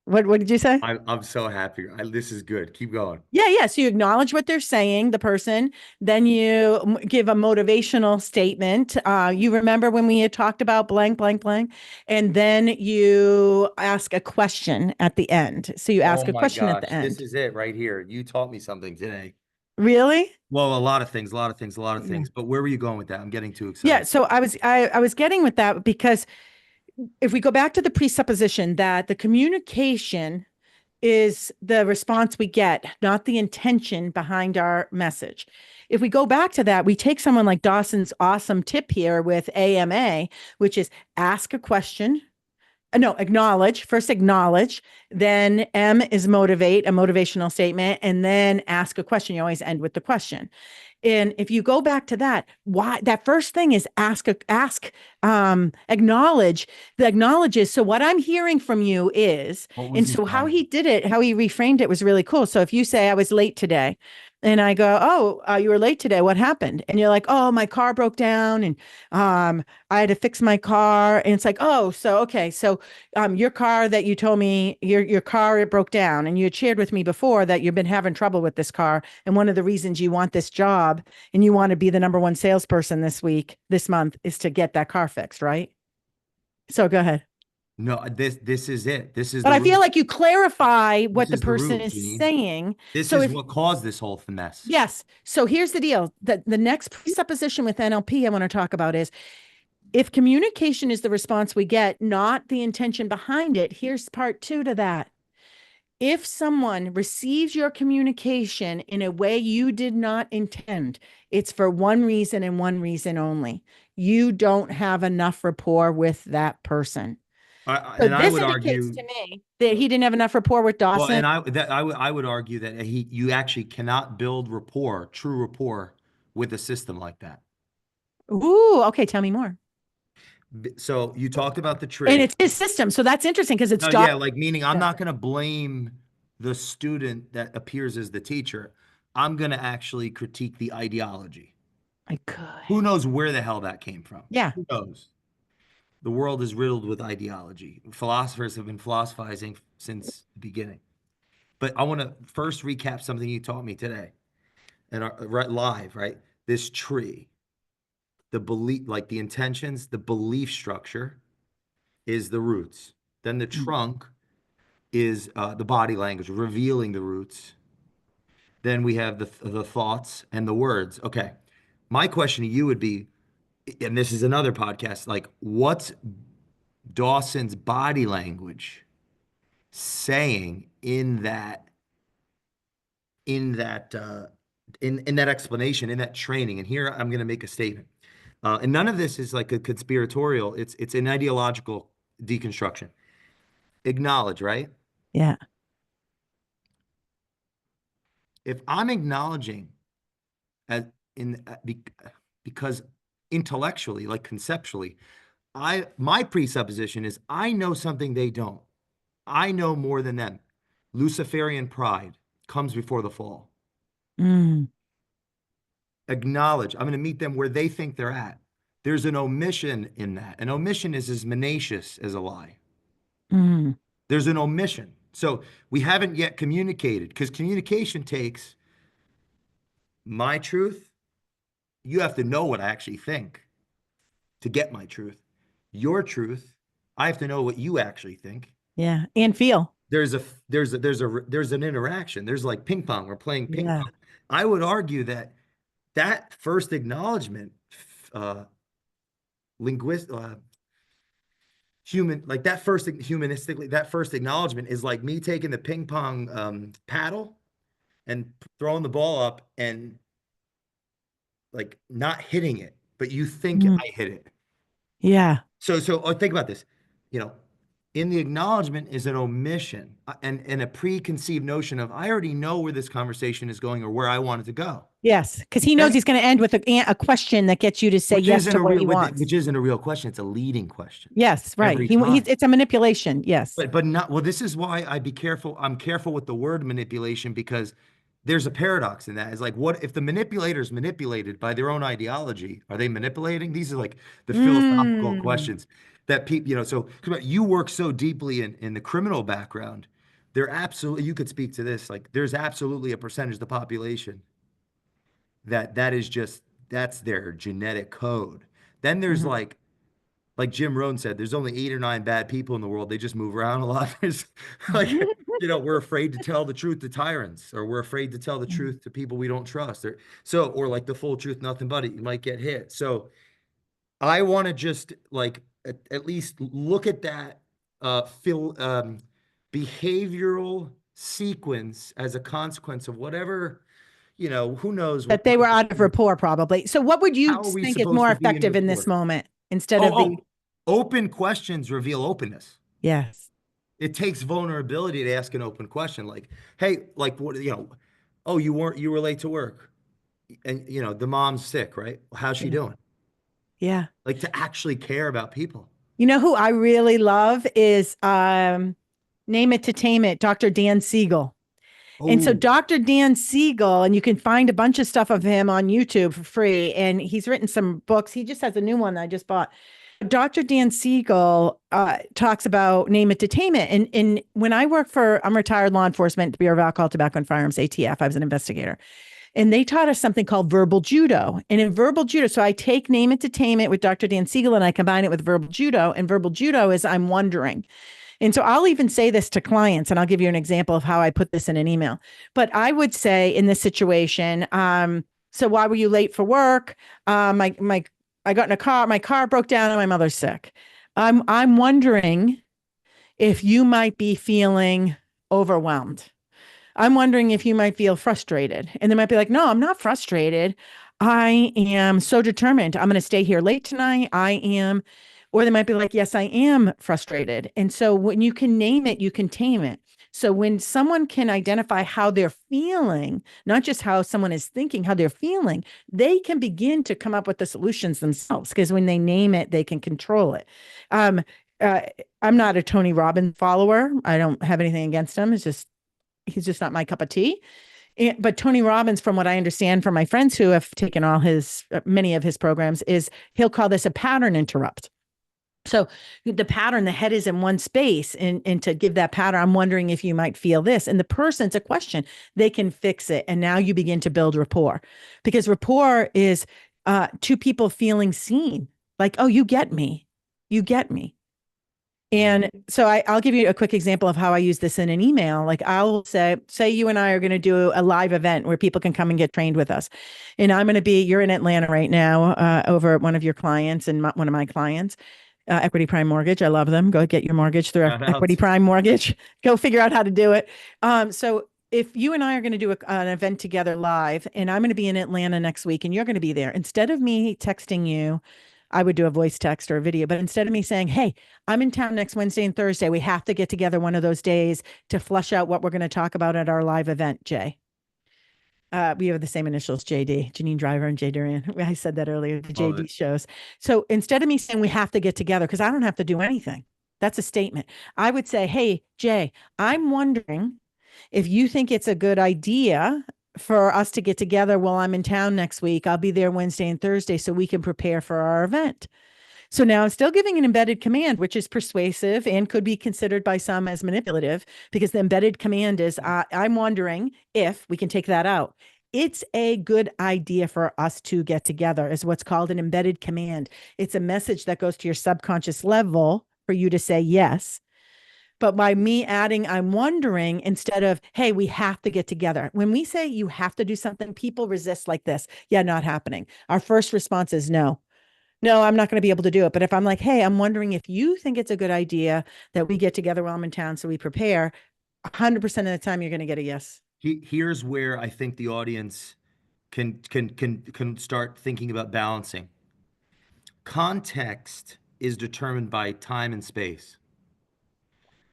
What did you say? I'm so happy. This is good. Keep going. Yeah, yeah. So you acknowledge what they're saying, the person, then you give a motivational statement. You remember when we had talked about blank, blank, blank, and then you ask a question at the end. So you Oh ask a my question at the gosh, this end. is it right here. You taught me something today. Really? Well, a lot of things, a lot of things, a lot of Yeah. things. But where were you going with that? I'm getting too Yeah. excited. So I was getting with that because if we go back to the presupposition that the communication is the response we get, not the intention behind our message. If we go back to that, we take someone like Dawson's awesome tip here with AMA, which is ask a question. No, acknowledge, first acknowledge, then M is motivate, a motivational statement, and then ask a question. You always end with the question. And if you go back to that, why that first thing is acknowledge. The acknowledge is, so what I'm hearing from you is, What was and he so how telling he you? did it, how he reframed it was really cool. So if you say, I was late today, and I go, oh, you were late today. What happened? And you're like, oh, my car broke down, and I had to fix my car. And it's like, oh, so okay, so your car that you told me, your car, it broke down, and you had shared with me before that you've been having trouble with this car, and one of the reasons you want this job and you want to be the number one salesperson this month, is to get that car fixed, right? So go ahead. No, this is it. This is But the I feel root. like you clarify This what the is the person root, is Janine. saying. This So is if what caused this whole mess. yes, so here's the deal. The next presupposition with NLP I want to talk about is, if communication is the response we get, not the intention behind it, here's part two to that. If someone receives your communication in a way you did not intend, it's for one reason and one reason only. You don't have enough rapport with that person. So And I this would indicates argue, to me that he didn't have enough rapport with well, Dawson. and I would argue that you actually cannot build rapport, true rapport, with a system like that. Ooh, okay, tell me more. So you talked about the And tree. it's his system. So that's interesting because it's No, Dawson. yeah, like meaning I'm not going to blame the student that appears as the teacher. I'm going to actually critique the ideology. I could. Who knows where the hell that came from? Yeah. Who knows? The world is riddled with ideology. Philosophers have been philosophizing since the beginning. But I want to first recap something you taught me today and right live, right? This tree, the belief, like the intentions, the belief structure is the roots. Then the Mm. trunk is the body language, revealing the roots. Then we have the thoughts and the words. Okay. My question to you would be, and this is another podcast, like what's Dawson's body language saying in that explanation, in that training? And here I'm going to make a statement. And none of this is like a conspiratorial. It's an ideological deconstruction. Acknowledge, right? Yeah. If I'm acknowledging as in because intellectually, like conceptually, my presupposition is I know something they don't. I know more than them. Luciferian pride comes before the fall. Mm, Acknowledge. I'm going to meet them where they think they're at. There's an omission in that. An omission is as mendacious as a lie. mm, There's an omission. So we haven't yet communicated because communication takes my truth. You have to know what I actually think to get my truth. Your truth, I have to know what you actually think. yeah. And feel. There's an interaction. There's like ping pong. We're playing ping Yeah. pong. I would argue that that first acknowledgement, uh, linguist, human, like that first humanistically, that first acknowledgement is like me taking the ping pong paddle and throwing the ball up and like not hitting it, but you think Mm, I hit it. yeah. So think about this. You know, in the acknowledgement is an omission and a preconceived notion of I already know where this conversation is going or where I want it to go. Yes. Because he knows Then, he's going to end with a question that gets you to say which yes isn't to a what real, he wants. which isn't a real question. It's a leading question Yes. Right. every time. It's a manipulation. Yes. But not well. This is why I'd be careful. I'm careful with the word manipulation because there's a paradox in that. It's like, what if the manipulator is manipulated by their own ideology? Are they manipulating? These are like the philosophical Mm, questions that people, So come on, you work so deeply in the criminal background. There absolutely, you could speak to this. Like, there's absolutely a percentage of the population that is just that's their genetic code. Then there's mhm. like Jim Rohn said, there's only 8 or 9 bad people in the world. They just move around a lot. There's like, we're afraid to tell the truth to tyrants, or we're afraid to tell the truth to people we don't trust. Or like the full truth, nothing but it. You might get hit. So I want to just like at least look at that behavioral sequence as a consequence of whatever, who knows That what they might were out of rapport, probably. So, what would you how are we think is supposed more to be in effective in this rapport? moment instead Oh, of the open questions reveal openness. Yes. It takes vulnerability to ask an open question like, hey, like what, oh, you were late to work and the mom's sick, right? How's she Yeah. doing? Yeah. Like to actually care about people. You know who I really love is Name It to Tame It, Dr. Dan Siegel. And so Oh, Dr. Dan Siegel, and you can find a bunch of stuff of him on YouTube for free. And he's written some books. He just has a new one that I just bought. Dr. Dan Siegel talks about name it to tame it. And when I'm retired law enforcement, Bureau of Alcohol, Tobacco, and Firearms, ATF. I was an investigator. And they taught us something called verbal judo. And in verbal judo, so I take name it to tame it with Dr. Dan Siegel and I combine it with verbal judo. And verbal judo is I'm wondering. And so I'll even say this to clients, and I'll give you an example of how I put this in an email. But I would say in this situation, so why were you late for work? I got in a car, my car broke down, and my mother's sick. I'm wondering if you might be feeling overwhelmed. I'm wondering if you might feel frustrated. And they might be like, no, I'm not frustrated. I am so determined. I'm going to stay here late tonight. I am. Or they might be like, yes, I am frustrated. And so when you can name it, you can tame it. So when someone can identify how they're feeling, not just how someone is thinking, how they're feeling, they can begin to come up with the solutions themselves. Because when they name it, they can control it. Um, uh, I'm not a Tony Robbins follower. I don't have anything against him. It's just he's just not my cup of tea. But Tony Robbins, from what I understand from my friends who have taken all his many of his programs, is he'll call this a pattern interrupt. So the pattern, the head is in one space, and to give that pattern, I'm wondering if you might feel this. And the person's a question, they can fix it. And now you begin to build rapport, because rapport is two people feeling seen. Like, oh, you get me. You get me. mm, And so I'll give you a quick example of how I use this in an email. Like I'll say you and I are going to do a live event where people can come and get trained with us. And you're in Atlanta right now over at one of your clients and one of my clients, Equity Prime Mortgage. I love them. Go get your mortgage through shout Equity out. Prime Mortgage. Go figure out how to do it. So if you and I are going to do an event together live, and I'm going to be in Atlanta next week and you're going to be there, instead of me texting you, I would do a voice text or a video, but instead of me saying, hey, I'm in town next Wednesday and Thursday, we have to get together one of those days to flush out what we're going to talk about at our live event, Jay. We have the same initials, JD, Janine Driver and Jay Durian. I said that earlier, the Love JD it. shows. So instead of me saying we have to get together, because I don't have to do anything, that's a statement. I would say, hey, Jay, I'm wondering if you think it's a good idea for us to get together while I'm in town next week. I'll be there Wednesday and Thursday so we can prepare for our event. So now I'm still giving an embedded command, which is persuasive and could be considered by some as manipulative, because the embedded command is I'm wondering if we can take that out. It's a good idea for us to get together, is what's called an embedded command. It's a message that goes to your subconscious level for you to say yes. But by me adding, I'm wondering, instead of, hey, we have to get together. When we say you have to do something, people resist like this. Yeah, not happening. Our first response is no. No, I'm not going to be able to do it. But if I'm like, hey, I'm wondering if you think it's a good idea that we get together while I'm in town so we prepare, 100% of the time you're going to get a yes. Here's where I think the audience can start thinking about balancing. Context is determined by time and space.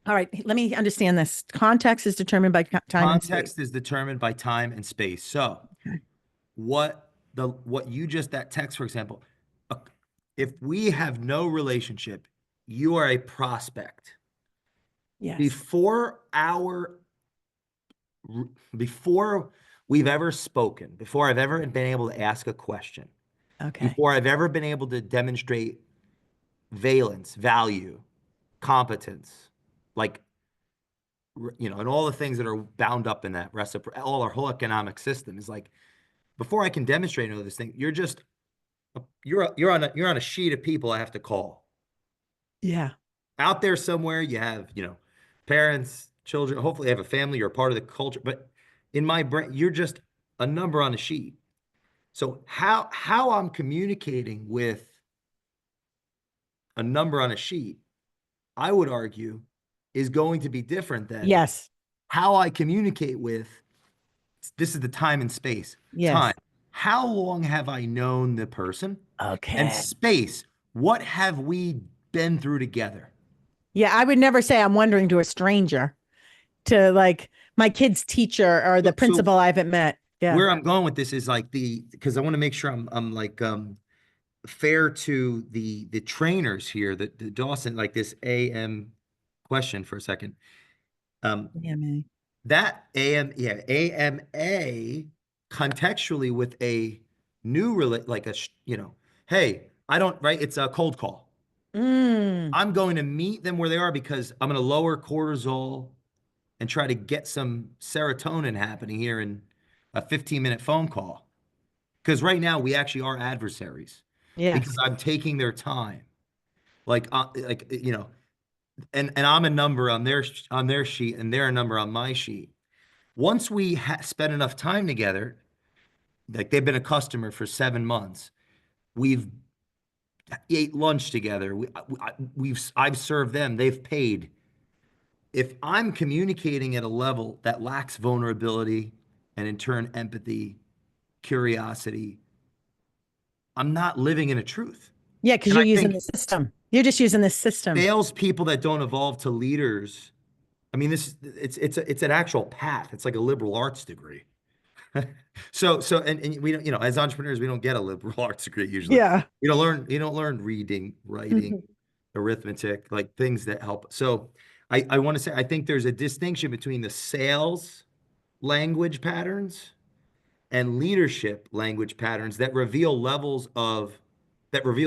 All right, let me understand this. Context is determined by time and space. Context is determined by time and space. So Okay. what you just that text, for example, uh, if we have no relationship, you are a prospect. Yes. Before our before we've ever spoken, before I've ever been able to ask a question, Okay. before I've ever been able to demonstrate valence, value, competence, like and all the things that are bound up in that all our whole economic system is like before I can demonstrate all this thing, you're just you're on a sheet of people I have to call. Yeah. Out there somewhere, you have, parents, children, hopefully you have a family, you're a part of the culture, but in my brain, you're just a number on a sheet. So how I'm communicating with a number on a sheet, I would argue, is going to be different than Yes. how I communicate with this is the time and space. Time. Yes. How long have I known the person? And Okay. space. What have we been through together? Yeah, I would never say I'm wondering to a stranger, to like my kid's teacher or the So principal I haven't met. Yeah. where I'm going with this is like because I want to make sure I'm like fair to the trainers here, the Dawson, like this AM question for a second. Um, Yeah, man. that AMA contextually with a new like hey, I don't, right? It's a cold call. Mm. I'm going to meet them where they are because I'm going to lower cortisol and try to get some serotonin happening here in a 15-minute phone call. Because right now we actually are adversaries because Yes. I'm taking their time. And I'm a number on their sheet and they're a number on my sheet. Once we spend enough time together, like they've been a customer for 7 months, we've ate lunch together. I've served them. They've paid. If I'm communicating at a level that lacks vulnerability and in turn empathy, curiosity, I'm not living in a truth. Yeah, because And I you're using think the system. You're just using the system. salespeople that don't evolve to leaders, I mean, it's an actual path. It's like a liberal arts degree. And we don't, as entrepreneurs, we don't get a liberal arts degree usually. Yeah. You don't learn reading, writing, Mhm. arithmetic, like things that help. So I want to say I think there's a distinction between the sales language patterns and leadership language patterns that reveal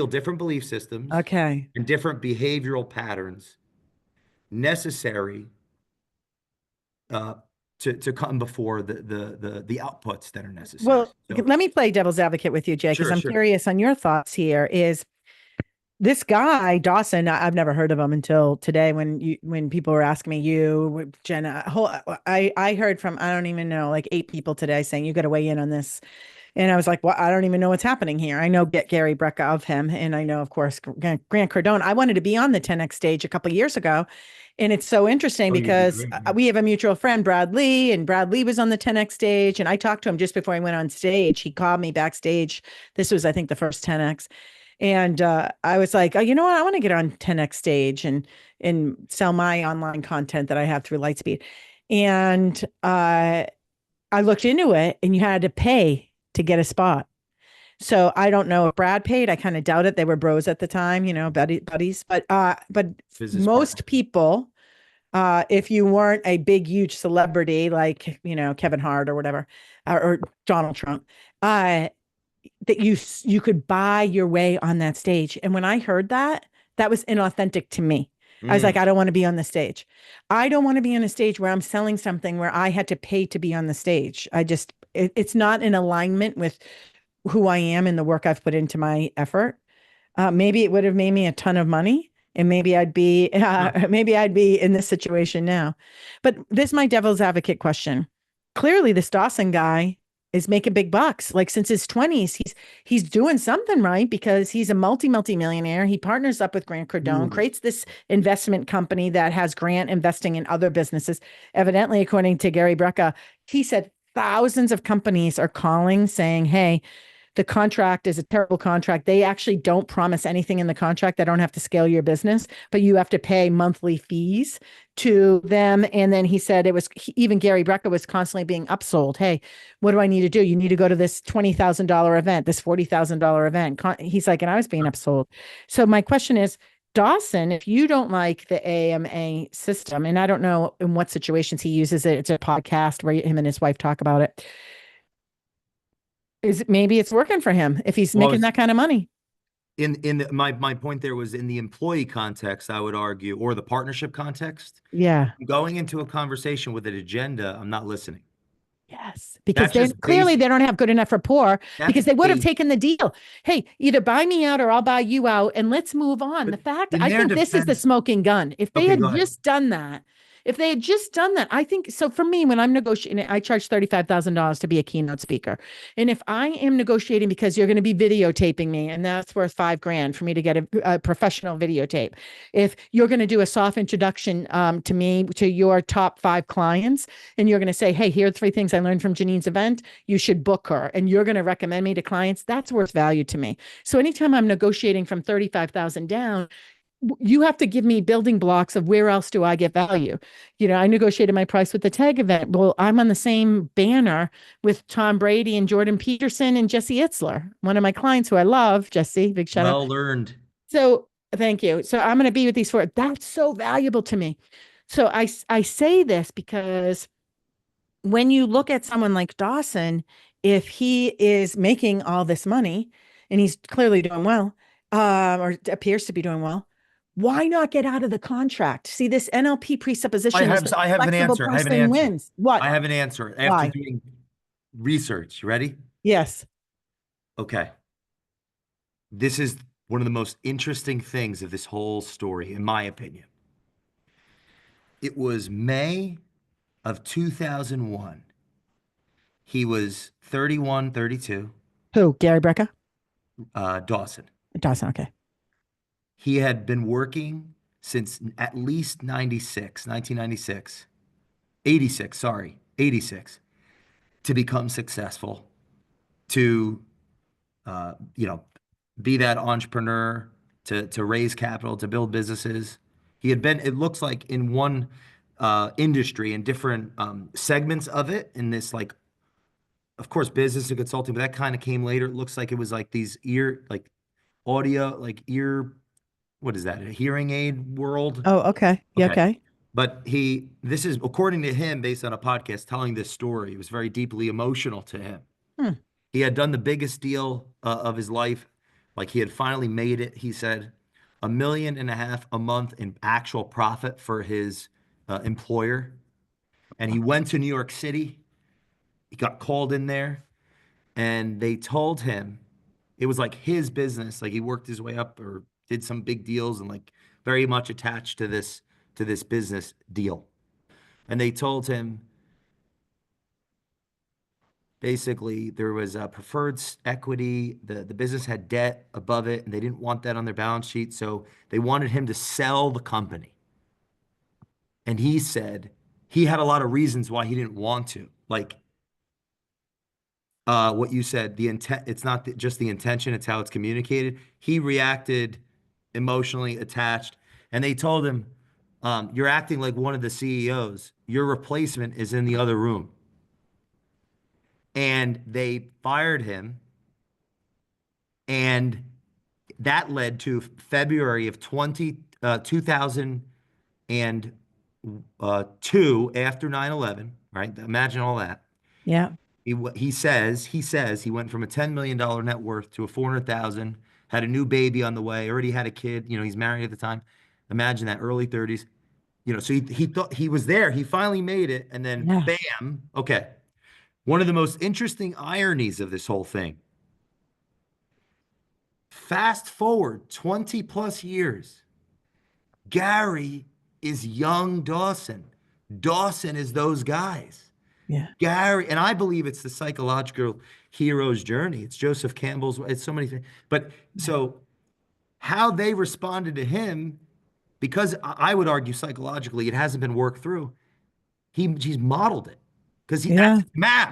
different belief systems Okay. and different behavioral patterns necessary uh, to come before the outputs that are necessary. Well, So let me play devil's advocate with you, Jay, because sure, I'm sure. curious on your thoughts here. Is this guy Dawson? I've never heard of him until today when people were asking me, you, Jenna. I heard from, I don't even know, like 8 people today saying you got to weigh in on this. And I was like, well, I don't even know what's happening here. I know get Gary Brecka of him. And I know, of course, Grant Cardone. I wanted to be on the 10X stage a couple of years ago. And it's so interesting Oh, you'd be because great. Yeah. we have a mutual friend, Brad Lee, and Brad Lee was on the 10X stage. And I talked to him just before I went on stage. He called me backstage. This was, I think, the first 10X. And I was like, oh, you know what? I want to get on 10X stage and sell my online content that I have through Lightspeed. And I looked into it, and you had to pay to get a spot. So I don't know if Brad paid. I kind of doubt it. They were bros at the time, buddies. But Business partner. most people, if you weren't a big, huge celebrity like Kevin Hart or whatever, or Donald Trump, uh, that you could buy your way on that stage. And when I heard that, that was inauthentic to me. I was like, Mm. I don't want to be on the stage. I don't want to be on a stage where I'm selling something where I had to pay to be on the stage. It's not in alignment with who I am and the work I've put into my effort. Maybe it would have made me a ton of money, and Huh. maybe I'd be in this situation now. But this is my devil's advocate question. Clearly, this Dawson guy is making big bucks. Like since his 20s, he's doing something right because he's a multi-millionaire. He partners up with Grant Cardone, Ooh. creates this investment company that has Grant investing in other businesses. Evidently, according to Gary Brecka, he said thousands of companies are calling saying, "Hey, the contract is a terrible contract. They actually don't promise anything in the contract. They don't have to scale your business, but you have to pay monthly fees to them." And then he said even Gary Brecka was constantly being upsold. Hey, what do I need to do? You need to go to this $20,000 event, this $40,000 event. He's like, and I was being upsold. So my question is, Dawson, if you don't like the AMA system, and I don't know in what situations he uses it, it's a podcast where him and his wife talk about it. Maybe it's working for him if he's Well, making that kind of money. my point there was in the employee context, I would argue, or the partnership context. Yeah. Going into a conversation with an agenda, I'm not listening. Yes, because That's they just clearly base. they don't have good enough rapport That's because they would have base. taken the deal. Hey, either buy me out or I'll buy you out and let's move on. But The fact in I their think this is the defense, smoking gun. If they okay, had go ahead. just done that, if they had just done that, I think so. For me, when I'm negotiating, I charge $35,000 to be a keynote speaker. And if I am negotiating because you're going to be videotaping me, and that's worth $5,000 for me to get a professional videotape. If you're going to do a soft introduction to me, to your top 5 clients, and you're going to say, hey, here are 3 things I learned from Janine's event. You should book her. And you're going to recommend me to clients. That's worth value to me. So anytime I'm negotiating from 35,000 down, you have to give me building blocks of where else do I get value. I negotiated my price with the tag event. Well, I'm on the same banner with Tom Brady and Jordan Peterson and Jesse Itzler, one of my clients who I love. Jesse, big shout out. Well earned. So thank you. So I'm going to be with these four. That's so valuable to me. So I say this because when you look at someone like Dawson, if he is making all this money and he's clearly doing well, or appears to be doing well, why not get out of the contract? See, this NLP presupposition is that I the have an flexible answer. I have an person answer. wins. What? I have an answer after Why? doing research. You ready? Yes. Okay. This is one of the most interesting things of this whole story, in my opinion. It was May of 2001. He was 31, 32, Who? Gary Brecka? Dawson. Dawson. Okay. He had been working since at least 1996, 86, sorry, 86, to become successful, to, you know, be that entrepreneur, to raise capital, to build businesses. He had been, it looks like, in one industry and different segments of it in this, like, of course, business and consulting, but that kind of came later. It looks like it was like these like audio, like what is that? A hearing aid world? Oh, okay. Yeah. Okay. Okay. But this is according to him, based on a podcast telling this story. It was very deeply emotional to him. Hmm. He had done the biggest deal of his life. Like he had finally made it. He said 1.5 million a month in actual profit for his employer. And he went to New York City. He got called in there and they told him it was like his business. Like he worked his way up or did some big deals and like very much attached to this business deal. And they told him basically there was a preferred equity. The business had debt above it, and they didn't want that on their balance sheet. So they wanted him to sell the company. And he said he had a lot of reasons why he didn't want to. Like what you said, the intent, it's not just the intention, it's how it's communicated. He reacted emotionally attached, and they told him, you're acting like one of the CEOs. Your replacement is in the other room. And they fired him. And that led to February of 2002, after 9/11, right? Imagine all that. Yeah. He says he went from a $10 million net worth to a 400,000, had a new baby on the way, already had a kid, he's married at the time. Imagine that, early 30s. So he thought he was there. He finally made it, and then Yeah. bam. Okay. One of the most interesting ironies of this whole thing. Fast forward 20 plus years. Gary is young Dawson. Dawson is those guys. Yeah. Gary, and I believe it's the psychological hero's journey. It's Joseph Campbell's, it's so many things. But so how they responded to him, because I would argue psychologically it hasn't been worked through. He's modeled it because Yeah.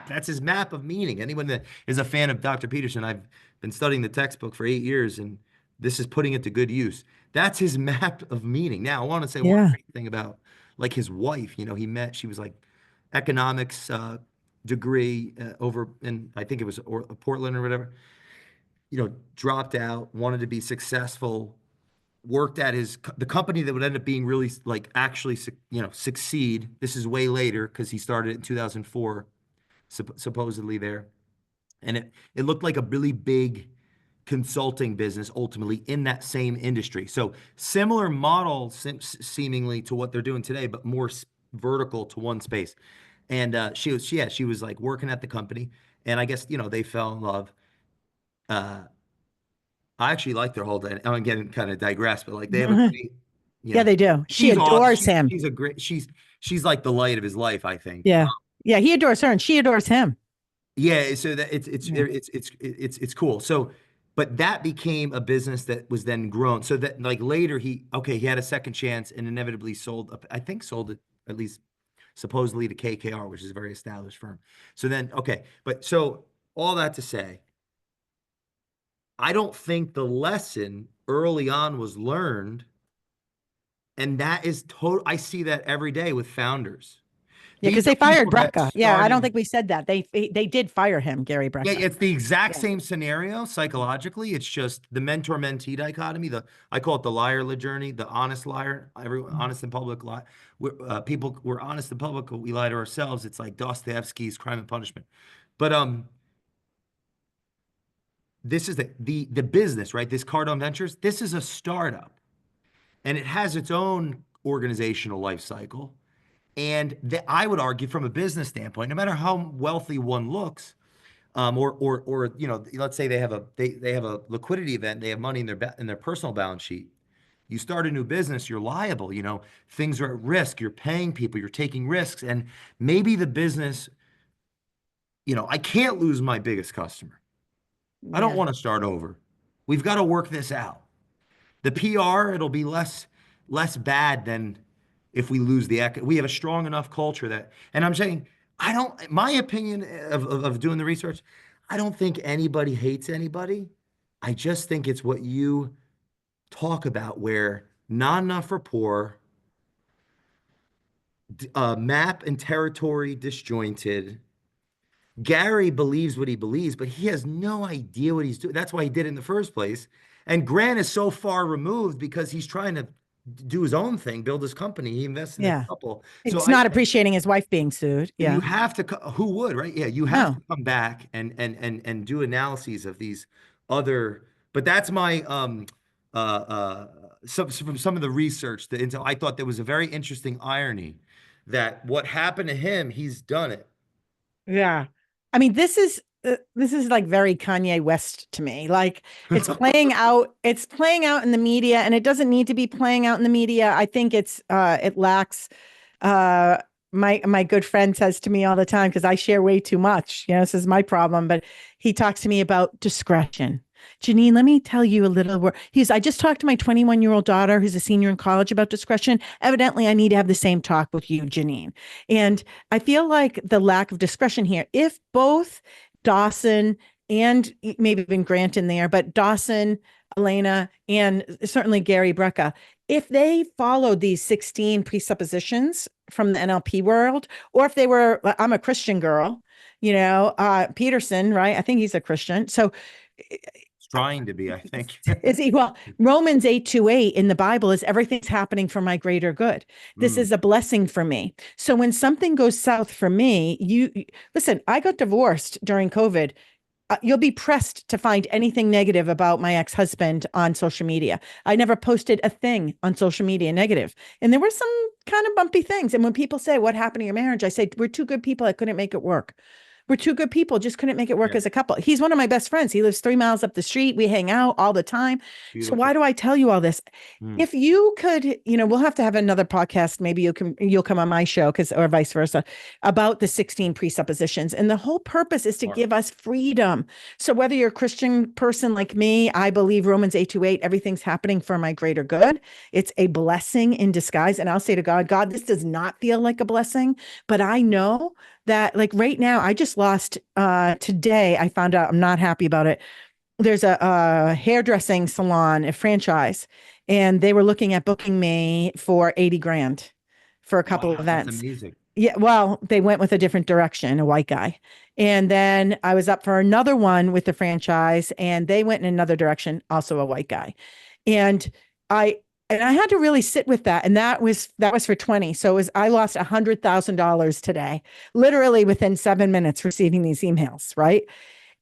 that's his map of meaning. Anyone that is a fan of Dr. Peterson, I've been studying the textbook for 8 years, and this is putting it to good use. That's his map of meaning. Now, I want to say one Yeah. great thing about like his wife. She was like economics degree over in, I think it was Portland or whatever. Dropped out, wanted to be successful, worked at the company that would end up being really like actually succeed. This is way later because he started in 2004, supposedly there, and it looked like a really big consulting business ultimately in that same industry. So similar model seemingly to what they're doing today, but more vertical to one space. And she was like working at the company, and I guess they fell in love. Uh, I actually like their whole day. I'm getting kind of digress, but like they have a great, you Yeah, know, they do. She she's awesome. adores him. She's like the light of his life, I think. Yeah. Yeah. He adores her and she adores him. Yeah, so that it's Yeah. it's it's it's cool. So, but that became a business that was then grown. So that like later he had a second chance and inevitably I think sold it at least supposedly to KKR, which is a very established firm. So then but so all that to say, I don't think the lesson early on was learned And that is total. I see that every day with founders. Yeah, These because are they fired people that Brecka. Yeah, I don't started. think we said that. They did fire him, Gary Yeah, Brecka. it's the exact Yeah. same scenario psychologically. It's just the mentor-mentee dichotomy. I call it the liar journey, the honest liar. Everyone honest in public lie. We're honest in public, but we lie to ourselves. It's like Dostoevsky's Crime and Punishment. But this is the business, right? This Cardone Ventures. This is a startup, and it has its own organizational life cycle. And I would argue, from a business standpoint, no matter how wealthy one looks, or let's say they have a liquidity event, they have money in their personal balance sheet. You start a new business, you're liable. Things are at risk. You're paying people, you're taking risks, and maybe the business. I can't lose my biggest customer. I don't Yeah. want to start over. We've got to work this out. The PR, it'll be less bad than if we lose we have a strong enough culture that, and I'm saying, I don't, my opinion of doing the research, I don't think anybody hates anybody. I just think it's what you talk about, where not enough rapport, map and territory disjointed. Gary believes what he believes, but he has no idea what he's doing. That's why he did it in the first place. And Grant is so far removed because he's trying to do his own thing, build his company. He invests in a Yeah. couple. So It's not appreciating his wife being sued. you Yeah. have to, who would, right? Yeah, you have No. to come back and do analyses of these other. But that's my from some of the research, the intel. I thought there was a very interesting irony that what happened to him, he's done it. Yeah. I mean, this is like very Kanye West to me. Like it's playing out in the media, and it doesn't need to be playing out in the media. I think it lacks uh my good friend says to me all the time, because I share way too much. This is my problem, but he talks to me about discretion. Janine, let me tell you a little word. I just talked to my 21-year-old daughter who's a senior in college about discretion. Evidently, I need to have the same talk with you, Janine. And I feel like the lack of discretion here, if both Dawson and maybe even Grant in there, but Dawson, Elena, and certainly Gary Brecka, if they followed these 16 presuppositions from the NLP world, or if they were, I'm a Christian girl, Peterson, right? I think he's a Christian. So Trying to be, I think. is he? Well, Romans 8:28 in the Bible is everything's happening for my greater good. This Mm, is a blessing for me. So when something goes south for me, listen, I got divorced during COVID. You'll be pressed to find anything negative about my ex-husband on social media. I never posted a thing on social media negative. And there were some kind of bumpy things. And when people say, what happened to your marriage? I say, we're two good people. I couldn't make it work. We're two good people, just couldn't make it work yeah, as a couple. He's one of my best friends. He lives 3 miles up the street. We hang out all the time. So why beautiful. do I tell you all this? Mm, If you could, we'll have to have another podcast. Maybe you'll come on my show, or vice versa, about the 16 presuppositions. And the whole purpose is to smart. give us freedom. So whether you're a Christian person like me, I believe Romans 8:28, everything's happening for my greater good. It's a blessing in disguise. And I'll say to God, God, this does not feel like a blessing, but I know that, like, right now, I just lost today. I found out, I'm not happy about it. There's a hairdressing salon, a franchise, and they were looking at booking me for 80 grand for a couple of Wow, that's events. amazing. Yeah, well, they went with a different direction, a white guy. And then I was up for another one with the franchise, and they went in another direction, also a white guy. And I I had to really sit with that. And that was for 20. So I lost $100,000 today, literally within 7 minutes receiving these emails, right?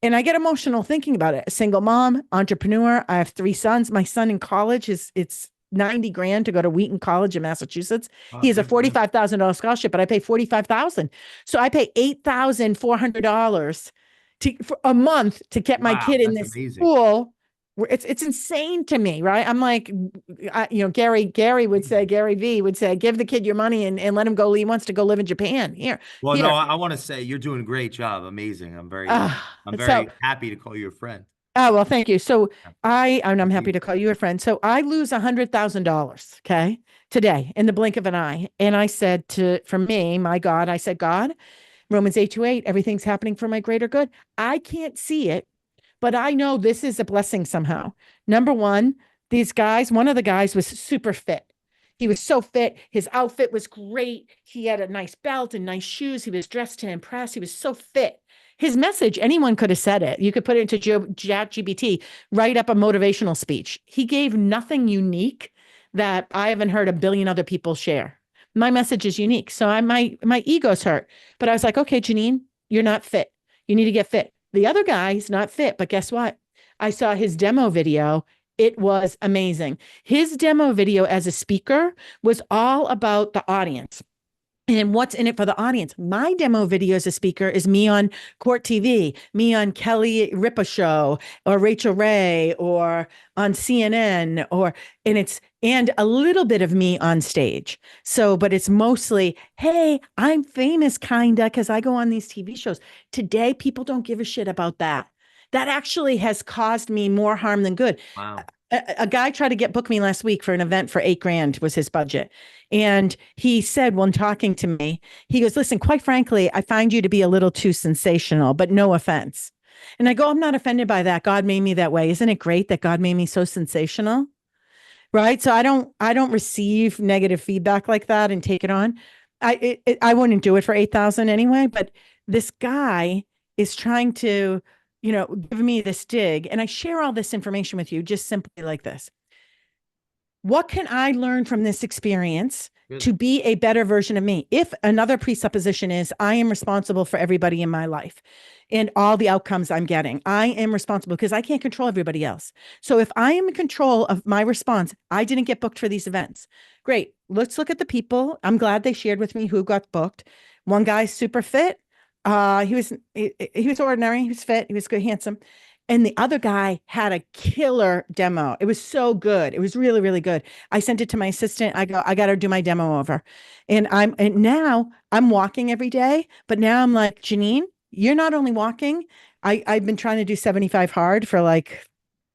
And I get emotional thinking about it. A single mom, entrepreneur. I have 3 sons. My son in college it's 90 grand to go to Wheaton College in Massachusetts. He has a Okay, yeah. $45,000 scholarship, but I pay 45,000. So I pay $8,400 for a month to get my Wow, kid in that's this amazing. school. It's insane to me, right? I'm like, Gary V would say, give the kid your money and let him go. He wants to go live in Japan. Well, no, Here. I want to say you're doing a great job. Amazing. Uh, I'm so very happy to call you a friend. Oh, well, thank you. So Yeah, I'm happy indeed. to call you a friend. So I lose $100,000, okay, today in the blink of an eye. And I said for me, my God, I said, God, Romans 8:28, everything's happening for my greater good. I can't see it, but I know this is a blessing somehow. Number one, one of the guys was super fit. He was so fit. His outfit was great. He had a nice belt and nice shoes. He was dressed to impress. He was so fit. His message, anyone could have said it. You could put it into chat GPT, write up a motivational speech. He gave nothing unique that I haven't heard a billion other people share. My message is unique. So my ego's hurt. But I was like, okay, Janine, you're not fit. You need to get fit. The other guy, he's not fit, but guess what? I saw his demo video. It was amazing. His demo video as a speaker was all about the audience and what's in it for the audience. My demo video as a speaker is me on Court TV, me on Kelly Ripa show or Rachel Ray or on CNN and a little bit of me on stage. So, but it's mostly, hey, I'm famous kinda because I go on these TV shows. Today, people don't give a shit about that. That actually has caused me more harm than good. Wow. A guy tried to book me last week for an event for $8,000 was his budget. And he said, when talking to me, he goes, listen, quite frankly, I find you to be a little too sensational, but no offense. And I go, I'm not offended by that. God made me that way. Isn't it great that God made me so sensational? Right. So I don't receive negative feedback like that and take it on. I wouldn't do it for 8,000 anyway, but this guy is trying to, give me this dig. And I share all this information with you just simply like this. What can I learn from this experience Good. to be a better version of me? If another presupposition is I am responsible for everybody in my life and all the outcomes I'm getting, I am responsible because I can't control everybody else. So if I am in control of my response, I didn't get booked for these events. Great. Let's look at the people. I'm glad they shared with me who got booked. One guy's super fit. He was ordinary. He was fit. He was good, handsome. And the other guy had a killer demo. It was so good. It was really, really good. I sent it to my assistant. I go, I got to do my demo over. And now I'm walking every day, but now I'm like, Janine, you're not only walking. I've been trying to do 75 hard for like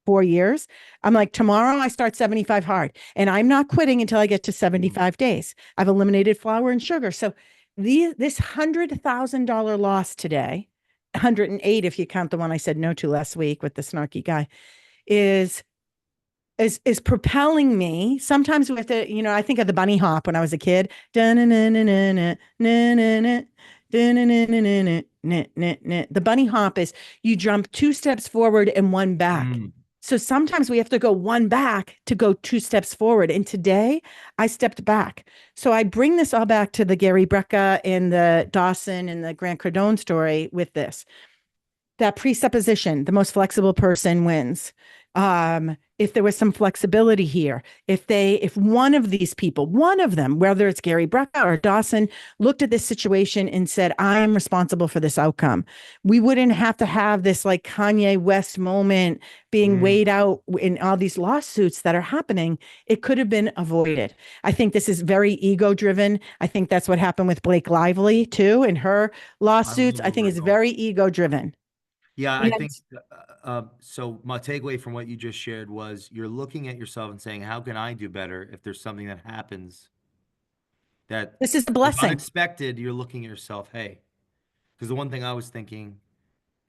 4 years. I'm like, tomorrow I start 75 hard and I'm not quitting until I get to 75 days. I've eliminated flour and sugar. So this $100,000 loss today, 108 if you count the one I said no to last week with the snarky guy, is propelling me. Sometimes we have to, I think of the bunny hop when I was a kid. The bunny hop is you jump 2 steps forward and one back. Mm. So sometimes we have to go one back to go 2 steps forward. And today I stepped back. So I bring this all back to the Gary Brecka and the Dawson and the Grant Cardone story with this. That presupposition, the most flexible person wins. If there was some flexibility here, if one of these people, one of them, whether it's Gary Brecka or Dawson, looked at this situation and said, I am responsible for this outcome, we wouldn't have to have this like Kanye West moment being weighed out in all these lawsuits that are happening. It could have been avoided. I think this is very ego driven. I think that's what happened with Blake Lively too in her lawsuits. I think it's very ego driven. Yeah, I think And so. My takeaway from what you just shared was you're looking at yourself and saying, how can I do better if there's something that happens that this is a is blessing. unexpected? You're looking at yourself, hey, because the one thing I was thinking,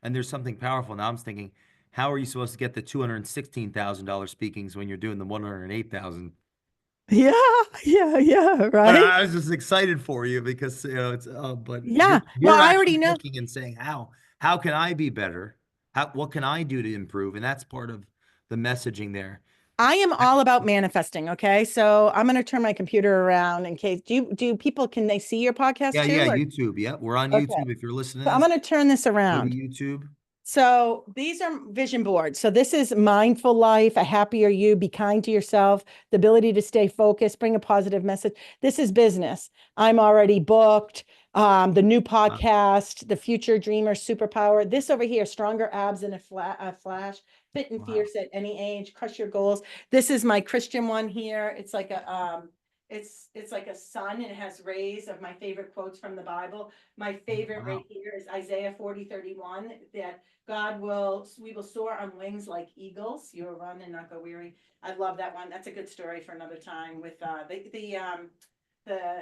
and there's something powerful now, I'm thinking, how are you supposed to get the $216,000 speakings when you're doing the 108,000? Yeah, yeah, yeah, But right. I was just excited for you because it's but Yeah. Well, you're I already actually know. looking and saying how can I be better? What can I do to improve? And that's part of the messaging there. I am all about manifesting. Okay. So I'm going to turn my computer around in case do people can they see your podcast Yeah, too? yeah, Or YouTube. Yep, we're on okay. YouTube. If you're listening to So I'm this, going to turn this go to around. YouTube. So these are vision boards. So this is mindful life, a happier you, be kind to yourself, the ability to stay focused, bring a positive message. This is business. I'm already booked. The new podcast, the future dreamer superpower. This over here, stronger abs in a flash, fit and Wow. fierce at any age, crush your goals. This is my Christian one here. It's like a sun and it has rays of my favorite quotes from the Bible. My favorite right Wow. here is Isaiah 40:31, that we will soar on wings like eagles. You will run and not go weary. I love that one. That's a good story for another time with the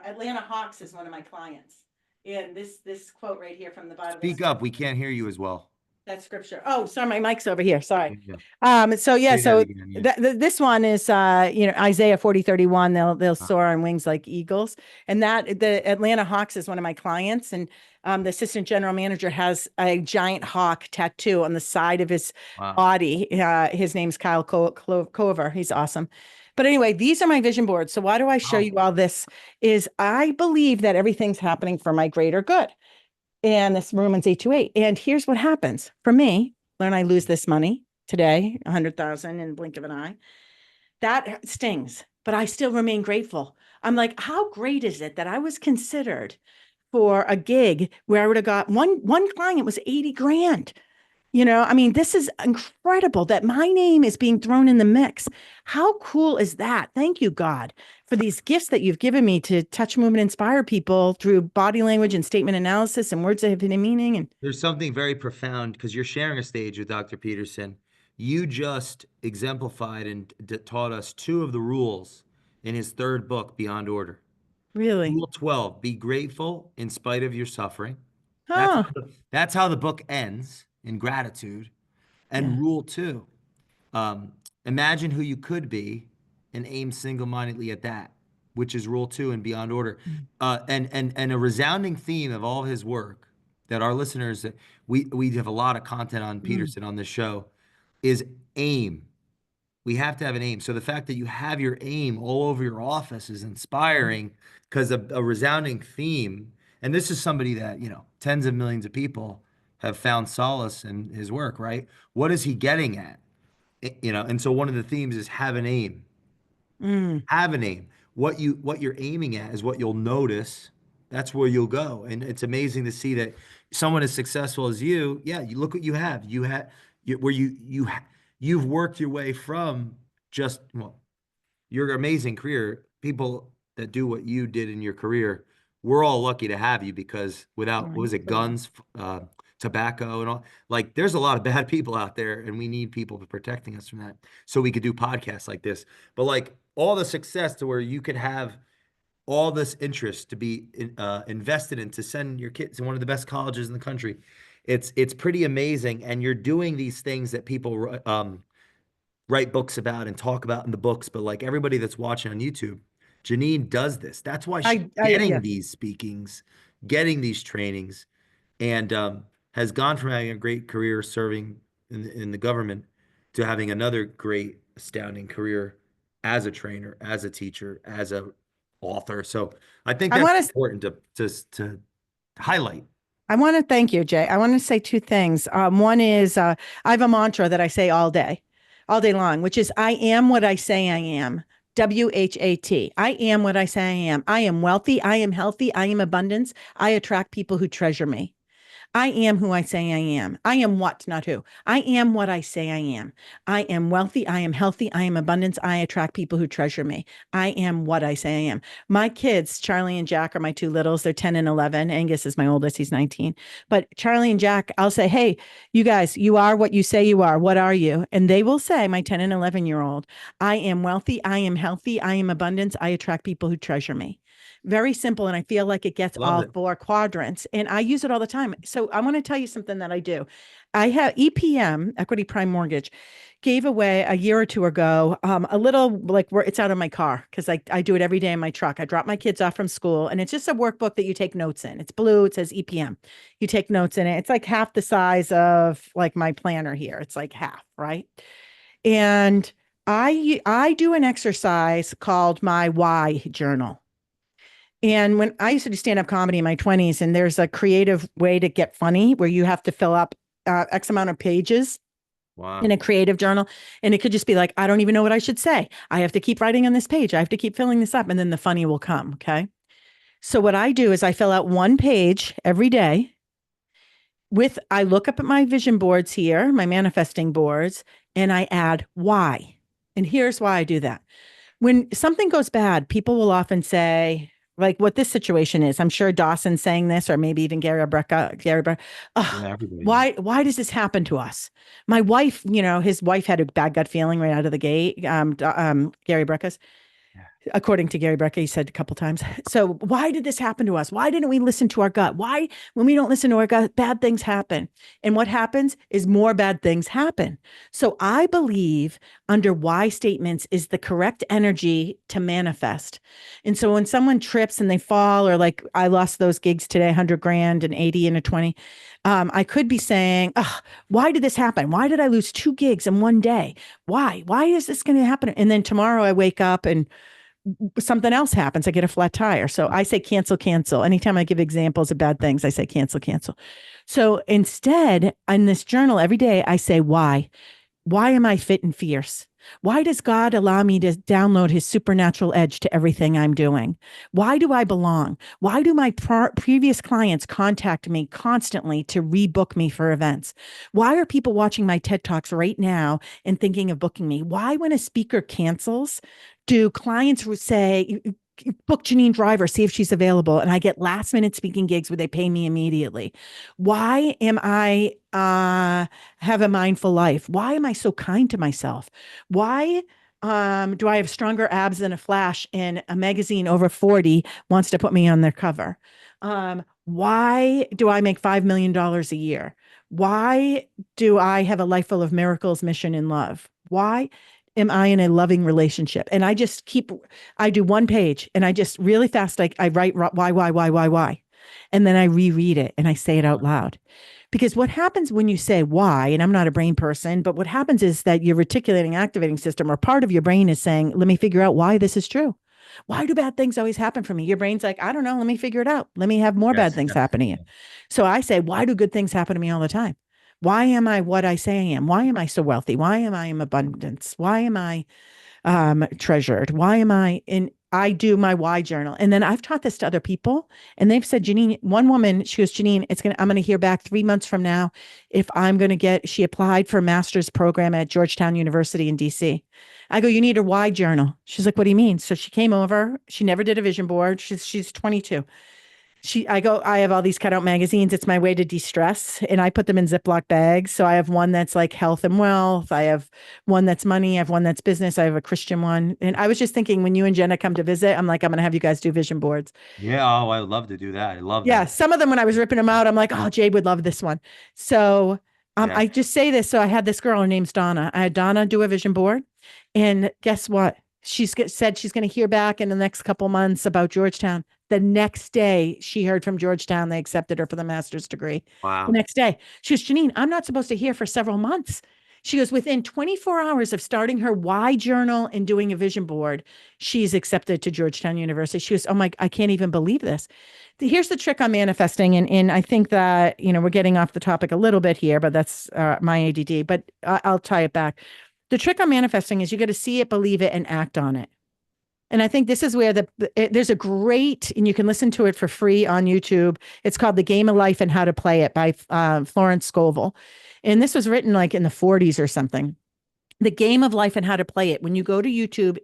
Atlanta Hawks is one of my clients. And this quote right here from the Bible. Speak up. We can't hear you as well. That scripture. Oh, sorry, my mic's over here. Sorry. Yeah. So yeah, Say that so again. Yeah. this one is Isaiah 40:31. They'll Wow. soar on wings like eagles. And that the Atlanta Hawks is one of my clients, and the assistant general manager has a giant hawk tattoo on the side of his Wow. body. His name's Kyle Cover. He's awesome. But anyway, these are my vision boards. So why do I show Wow. you all this? Is I believe that everything's happening for my greater good. And this Romans 8:28. And here's what happens for me when I lose this money today, 100,000 in the blink of an eye. That stings, but I still remain grateful. I'm like, how great is it that I was considered for a gig where I would have got one client was 80 grand. I mean, this is incredible that my name is being thrown in the mix. How cool is that? Thank you, God, for these gifts that you've given me to touch, move, and inspire people through body language and statement analysis and words that have hidden meaning. And There's something very profound because you're sharing a stage with Dr. Peterson. You just exemplified and taught us two of the rules in his third book, Beyond Order. really, Rule 12, be grateful in spite of your suffering. That's huh? that's how the book ends in gratitude. Yeah. And rule 2, um, imagine who you could be and aim single-mindedly at that, which is rule 2 and Beyond Order. And a resounding theme of all of his work that our listeners, that we have a lot of content on Mm, Peterson on this show, is aim. We have to have an aim. So the fact that you have your aim all over your office is inspiring because a resounding theme. And this is somebody that, tens of millions of people have found solace in his work, right? What is he getting at? And so one of the themes is have an aim. mm, Have an aim. What you're aiming at is what you'll notice. That's where you'll go. And it's amazing to see that someone as successful as you, yeah, you look what you have. You had where you've worked your way from just well, your amazing career. People that do what you did in your career, we're all lucky to have you because without, what was it, guns, tobacco, and all, like there's a lot of bad people out there, and we need people protecting us from that so we could do podcasts like this. But like all the success to where you could have all this interest to be invested in to send your kids to one of the best colleges in the country. It's pretty amazing, and you're doing these things that people write books about and talk about in the books, but like everybody that's watching on YouTube, Janine does this. That's why she's yeah. getting these speakings, getting these trainings, and has gone from having a great career serving in the government to having another great, astounding career as a trainer, as a teacher, as a author. So I think I that's want to important to highlight. I want to thank you, Jay. I want to say two things. One is I have a mantra that I say all day long, which is I am what I say I am. WHAT. I am what I say I am. I am wealthy. I am healthy. I am abundance. I attract people who treasure me. I am who I say I am. I am what, not who. I am what I say I am. I am wealthy. I am healthy. I am abundance. I attract people who treasure me. I am what I say I am. My kids, Charlie and Jack, are my two littles. They're 10 and 11. Angus is my oldest. He's 19. But Charlie and Jack, I'll say, hey, you guys, you are what you say you are. What are you? And they will say, my 10 and 11-year-old, I am wealthy. I am healthy. I am abundance. I attract people who treasure me. Very simple. And I feel like it gets Love all it. four quadrants. And I use it all the time. So I want to tell you something that I do. I have EPM, Equity Prime Mortgage, gave away a year or two ago a little like where it's out of my car because I do it every day in my truck. I drop my kids off from school and it's just a workbook that you take notes in. It's blue. It says EPM. You take notes in it. It's like half the size of like my planner here. It's like half, right? And I do an exercise called my why journal. And when I used to do stand up comedy in my 20s, and there's a creative way to get funny where you have to fill up X amount of pages in Wow. a creative journal. And it could just be like, I don't even know what I should say. I have to keep writing on this page. I have to keep filling this up, and then the funny will come. Okay. So what I do is I fill out one page every day I look up at my vision boards here, my manifesting boards, and I add why. And here's why I do that. When something goes bad, people will often say, like what this situation is. I'm sure Dawson's saying this, or maybe even Gary Breca. Oh, Yeah, everybody. Yeah. why does this happen to us? My wife, his wife had a bad gut feeling right out of the gate. Gary Breca's. according to Gary Brecka, he said a couple times. So why did this happen to us? Why didn't we listen to our gut? Why, when we don't listen to our gut, bad things happen? And what happens is more bad things happen. So I believe under why statements is the correct energy to manifest. And so when someone trips and they fall, or like I lost those gigs today, 100 grand and 80 and a 20, I could be saying, why did this happen? Why did I lose 2 gigs in one day? Why? Why is this going to happen? And then tomorrow I wake up and something else happens. I get a flat tire. So I say cancel, cancel. Anytime I give examples of bad things, I say cancel, cancel. So instead, in this journal every day, I say, why? Why am I fit and fierce? Why does God allow me to download his supernatural edge to everything I'm doing? Why do I belong? Why do my previous clients contact me constantly to rebook me for events? Why are people watching my TED Talks right now and thinking of booking me? Why, when a speaker cancels, do clients say, book Janine Driver, see if she's available, and I get last minute speaking gigs where they pay me immediately? Why am I have a mindful life? Why am I so kind to myself? Why do I have stronger abs than a Flash, and a magazine over 40 wants to put me on their cover? Why do I make $5 million a year? Why do I have a life full of miracles, mission, and love? Why am I in a loving relationship? And I just I do one page and I just really fast, I write why. And then I reread it and I say it out loud. Because what happens when you say why, and I'm not a brain person, but what happens is that your reticulating activating system, or part of your brain, is saying, let me figure out why this is true. Why do bad things always happen for me? Your brain's like, I don't know. Let me figure it out. Let me have more bad Yes, things yes. happen to you. So I say, why do good things happen to me all the time? Why am I what I say I am? Why am I so wealthy? Why am I in abundance? Why am I treasured? Why am I in? I do my why journal. And then I've taught this to other people, and they've said, Janine, one woman, she goes, Janine, I'm going to hear back 3 months from now if I'm going to she applied for a master's program at Georgetown University in DC. I go, you need a why journal. She's like, what do you mean? So she came over. She never did a vision board. She's 22. I have all these cutout magazines. It's my way to de-stress, and I put them in Ziploc bags. So I have one that's like health and wealth. I have one that's money. I have one that's business. I have a Christian one. And I was just thinking, when you and Jenna come to visit, I'm like, I'm going to have you guys do vision boards. Yeah, oh, I would love to do that. I love Yeah. that. Some of them, when I was ripping them out, I'm like, oh, Jade would love this one. So Yeah. I just say this. So I had this girl, her name's Donna. I had Donna do a vision board. And guess what? Said she's going to hear back in the next couple months about Georgetown. The next day, she heard from Georgetown. They accepted her for the master's degree. The Wow. next day, she goes, Janine, I'm not supposed to hear for several months. She goes, within 24 hours of starting her why journal and doing a vision board, she's accepted to Georgetown University. She goes, oh my, I can't even believe this. Here's the trick on manifesting. And I think that, we're getting off the topic a little bit here, but that's my ADD, but I'll tie it back. The trick on manifesting is you got to see it, believe it, and act on it. And I think this is where there's a great, and you can listen to it for free on YouTube. It's called The Game of Life and How to Play It by Florence Scovel. And this was written like in the 40s or something. The Game of Life and How to Play It. When you go to YouTube,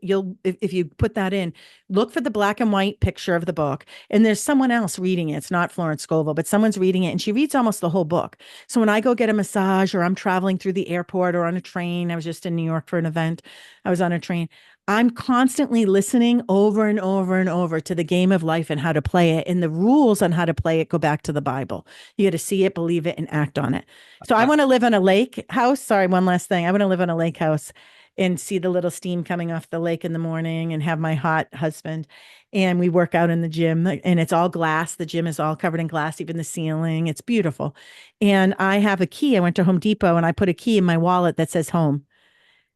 if you put that in, look for the black and white picture of the book. And there's someone else reading it. It's not Florence Scovel, but someone's reading it, and she reads almost the whole book. So when I go get a massage, or I'm traveling through the airport or on a train, I was just in New York for an event. I was on a train. I'm constantly listening over and over and over to The Game of Life and How to Play It. And the rules on how to play it go back to the Bible. You got to see it, believe it, and act on it. So I I, want to live on a lake house. Sorry, one last thing. I want to live on a lake house and see the little steam coming off the lake in the morning, and have my hot husband. And we work out in the gym, and it's all glass. The gym is all covered in glass, even the ceiling. It's beautiful. And I have a key. I went to Home Depot and I put a key in my wallet that says home.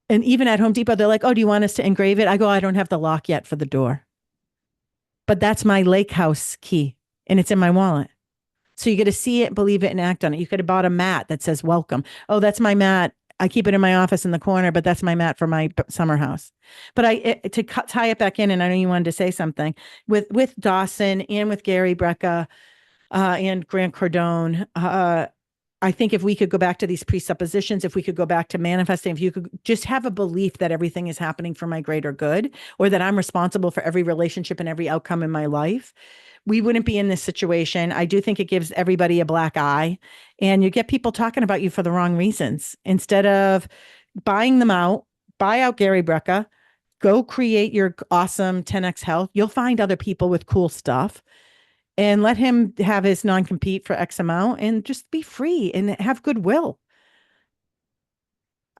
And even at Home Depot, they're like, oh, do you want us to engrave it? I go, I don't have the lock yet for the door. But that's my lake house key, and it's in my wallet. So you get to see it, believe it, and act on it. You could have bought a mat that says welcome. Oh, that's my mat. I keep it in my office in the corner, but that's my mat for my summer house. But to tie it back in, and I know you wanted to say something with Dawson and with Gary Brecka and Grant Cardone. I think if we could go back to these presuppositions, if we could go back to manifesting, if you could just have a belief that everything is happening for my greater good, or that I'm responsible for every relationship and every outcome in my life, we wouldn't be in this situation. I do think it gives everybody a black eye, and you get people talking about you for the wrong reasons. Instead of buying them out, buy out Gary Brecka, Go create your awesome 10x health. You'll find other people with cool stuff and let him have his non compete for X amount and just be free and have goodwill.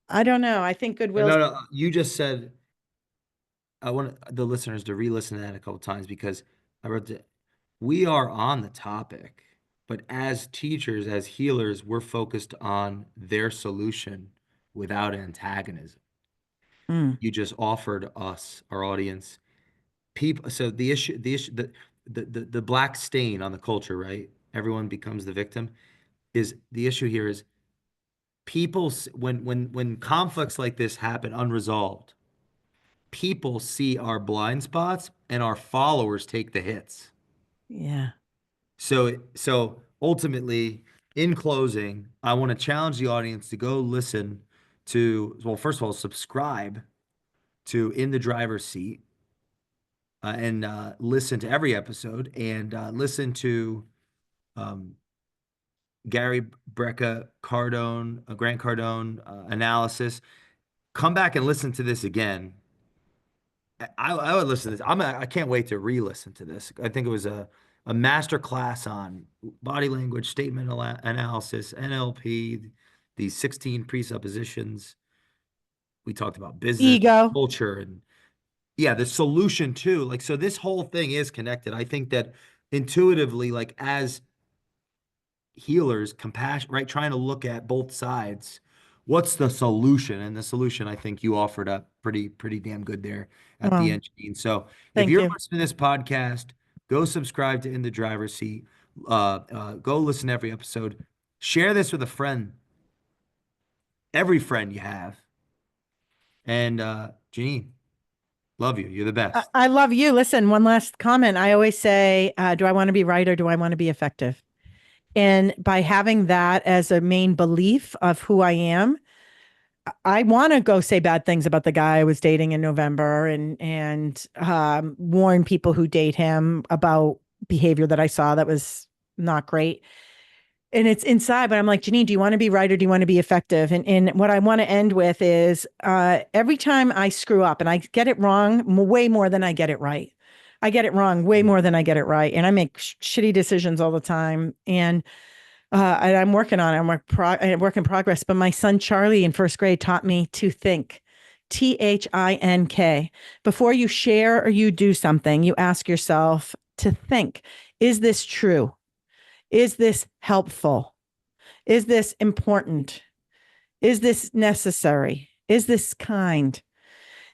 I don't know. I think goodwill. No, no, you just said I want the listeners to re-listen to that a couple times because I wrote that we are on the topic, but as teachers, as healers, we're focused on their solution without antagonism. Mm, You just offered us, our audience, people. So the black stain on the culture, right? Everyone becomes the victim. Is the issue here is people when conflicts like this happen unresolved, people see our blind spots and our followers take the hits. yeah. So ultimately, in closing, I want to challenge the audience to go listen to, well, first of all, subscribe to In the Driver's Seat and listen to every episode and listen to um, Gary Brecka Cardone, Grant Cardone analysis. Come back and listen to this again. I would listen to this. I can't wait to re-listen to this. I think it was a master class on body language, statement analysis, NLP, these 16 presuppositions. We talked about business, Ego. culture, and yeah, the solution too. Like, so this whole thing is connected. I think that intuitively, like as healers, compassion, right? Trying to look at both sides. What's the solution? And the solution, I think you offered up pretty damn good there at the Well, end, Janine. So if thank you're you. listening to this podcast, go subscribe to In the Driver's Seat. Go listen to every episode. Share this with a friend, every friend you have. And Janine, love you. You're the I, best. I love you. Listen, one last comment. I always say, do I want to be right or do I want to be effective? And by having that as a main belief of who I am, I want to go say bad things about the guy I was dating in November and warn people who date him about behavior that I saw that was not great. And it's inside, but I'm like, Janine, do you want to be right or do you want to be effective? And what I want to end with is every time I screw up and I get it wrong way more than I get it right. I get it wrong way more than I get it right. And I make shitty decisions all the time. And I'm working on it. I'm work in progress. But my son Charlie in first grade taught me to think. THINK. Before you share or you do something, you ask yourself to think, is this true? Is this helpful? Is this important? Is this necessary? Is this kind?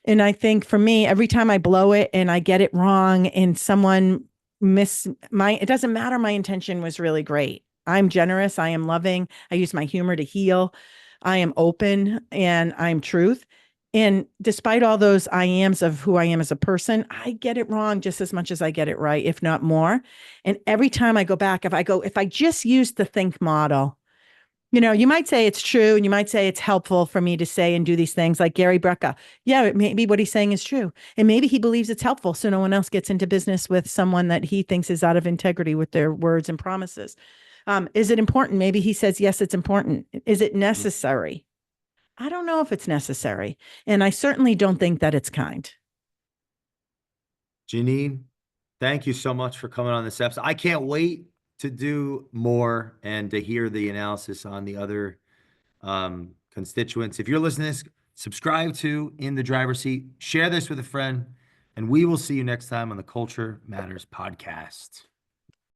And I think for me, every time I blow it and I get it wrong and someone it doesn't matter. My intention was really great. I'm generous. I am loving. I use my humor to heal. I am open and I'm truth. And despite all those I ams of who I am as a person, I get it wrong just as much as I get it right, if not more. And every time I go back, if I just use the think model, you might say it's true and you might say it's helpful for me to say and do these things like Gary Brecka. Yeah, maybe what he's saying is true. And maybe he believes it's helpful so no one else gets into business with someone that he thinks is out of integrity with their words and promises. Is it important? Maybe he says, yes, it's important. Is it necessary? I don't know if it's necessary. And I certainly don't think that it's kind. Janine, thank you so much for coming on this episode. I can't wait to do more and to hear the analysis on the other constituents. If you're listening to this, subscribe to In the Driver's Seat, share this with a friend, and we will see you next time on the Culture Matters podcast.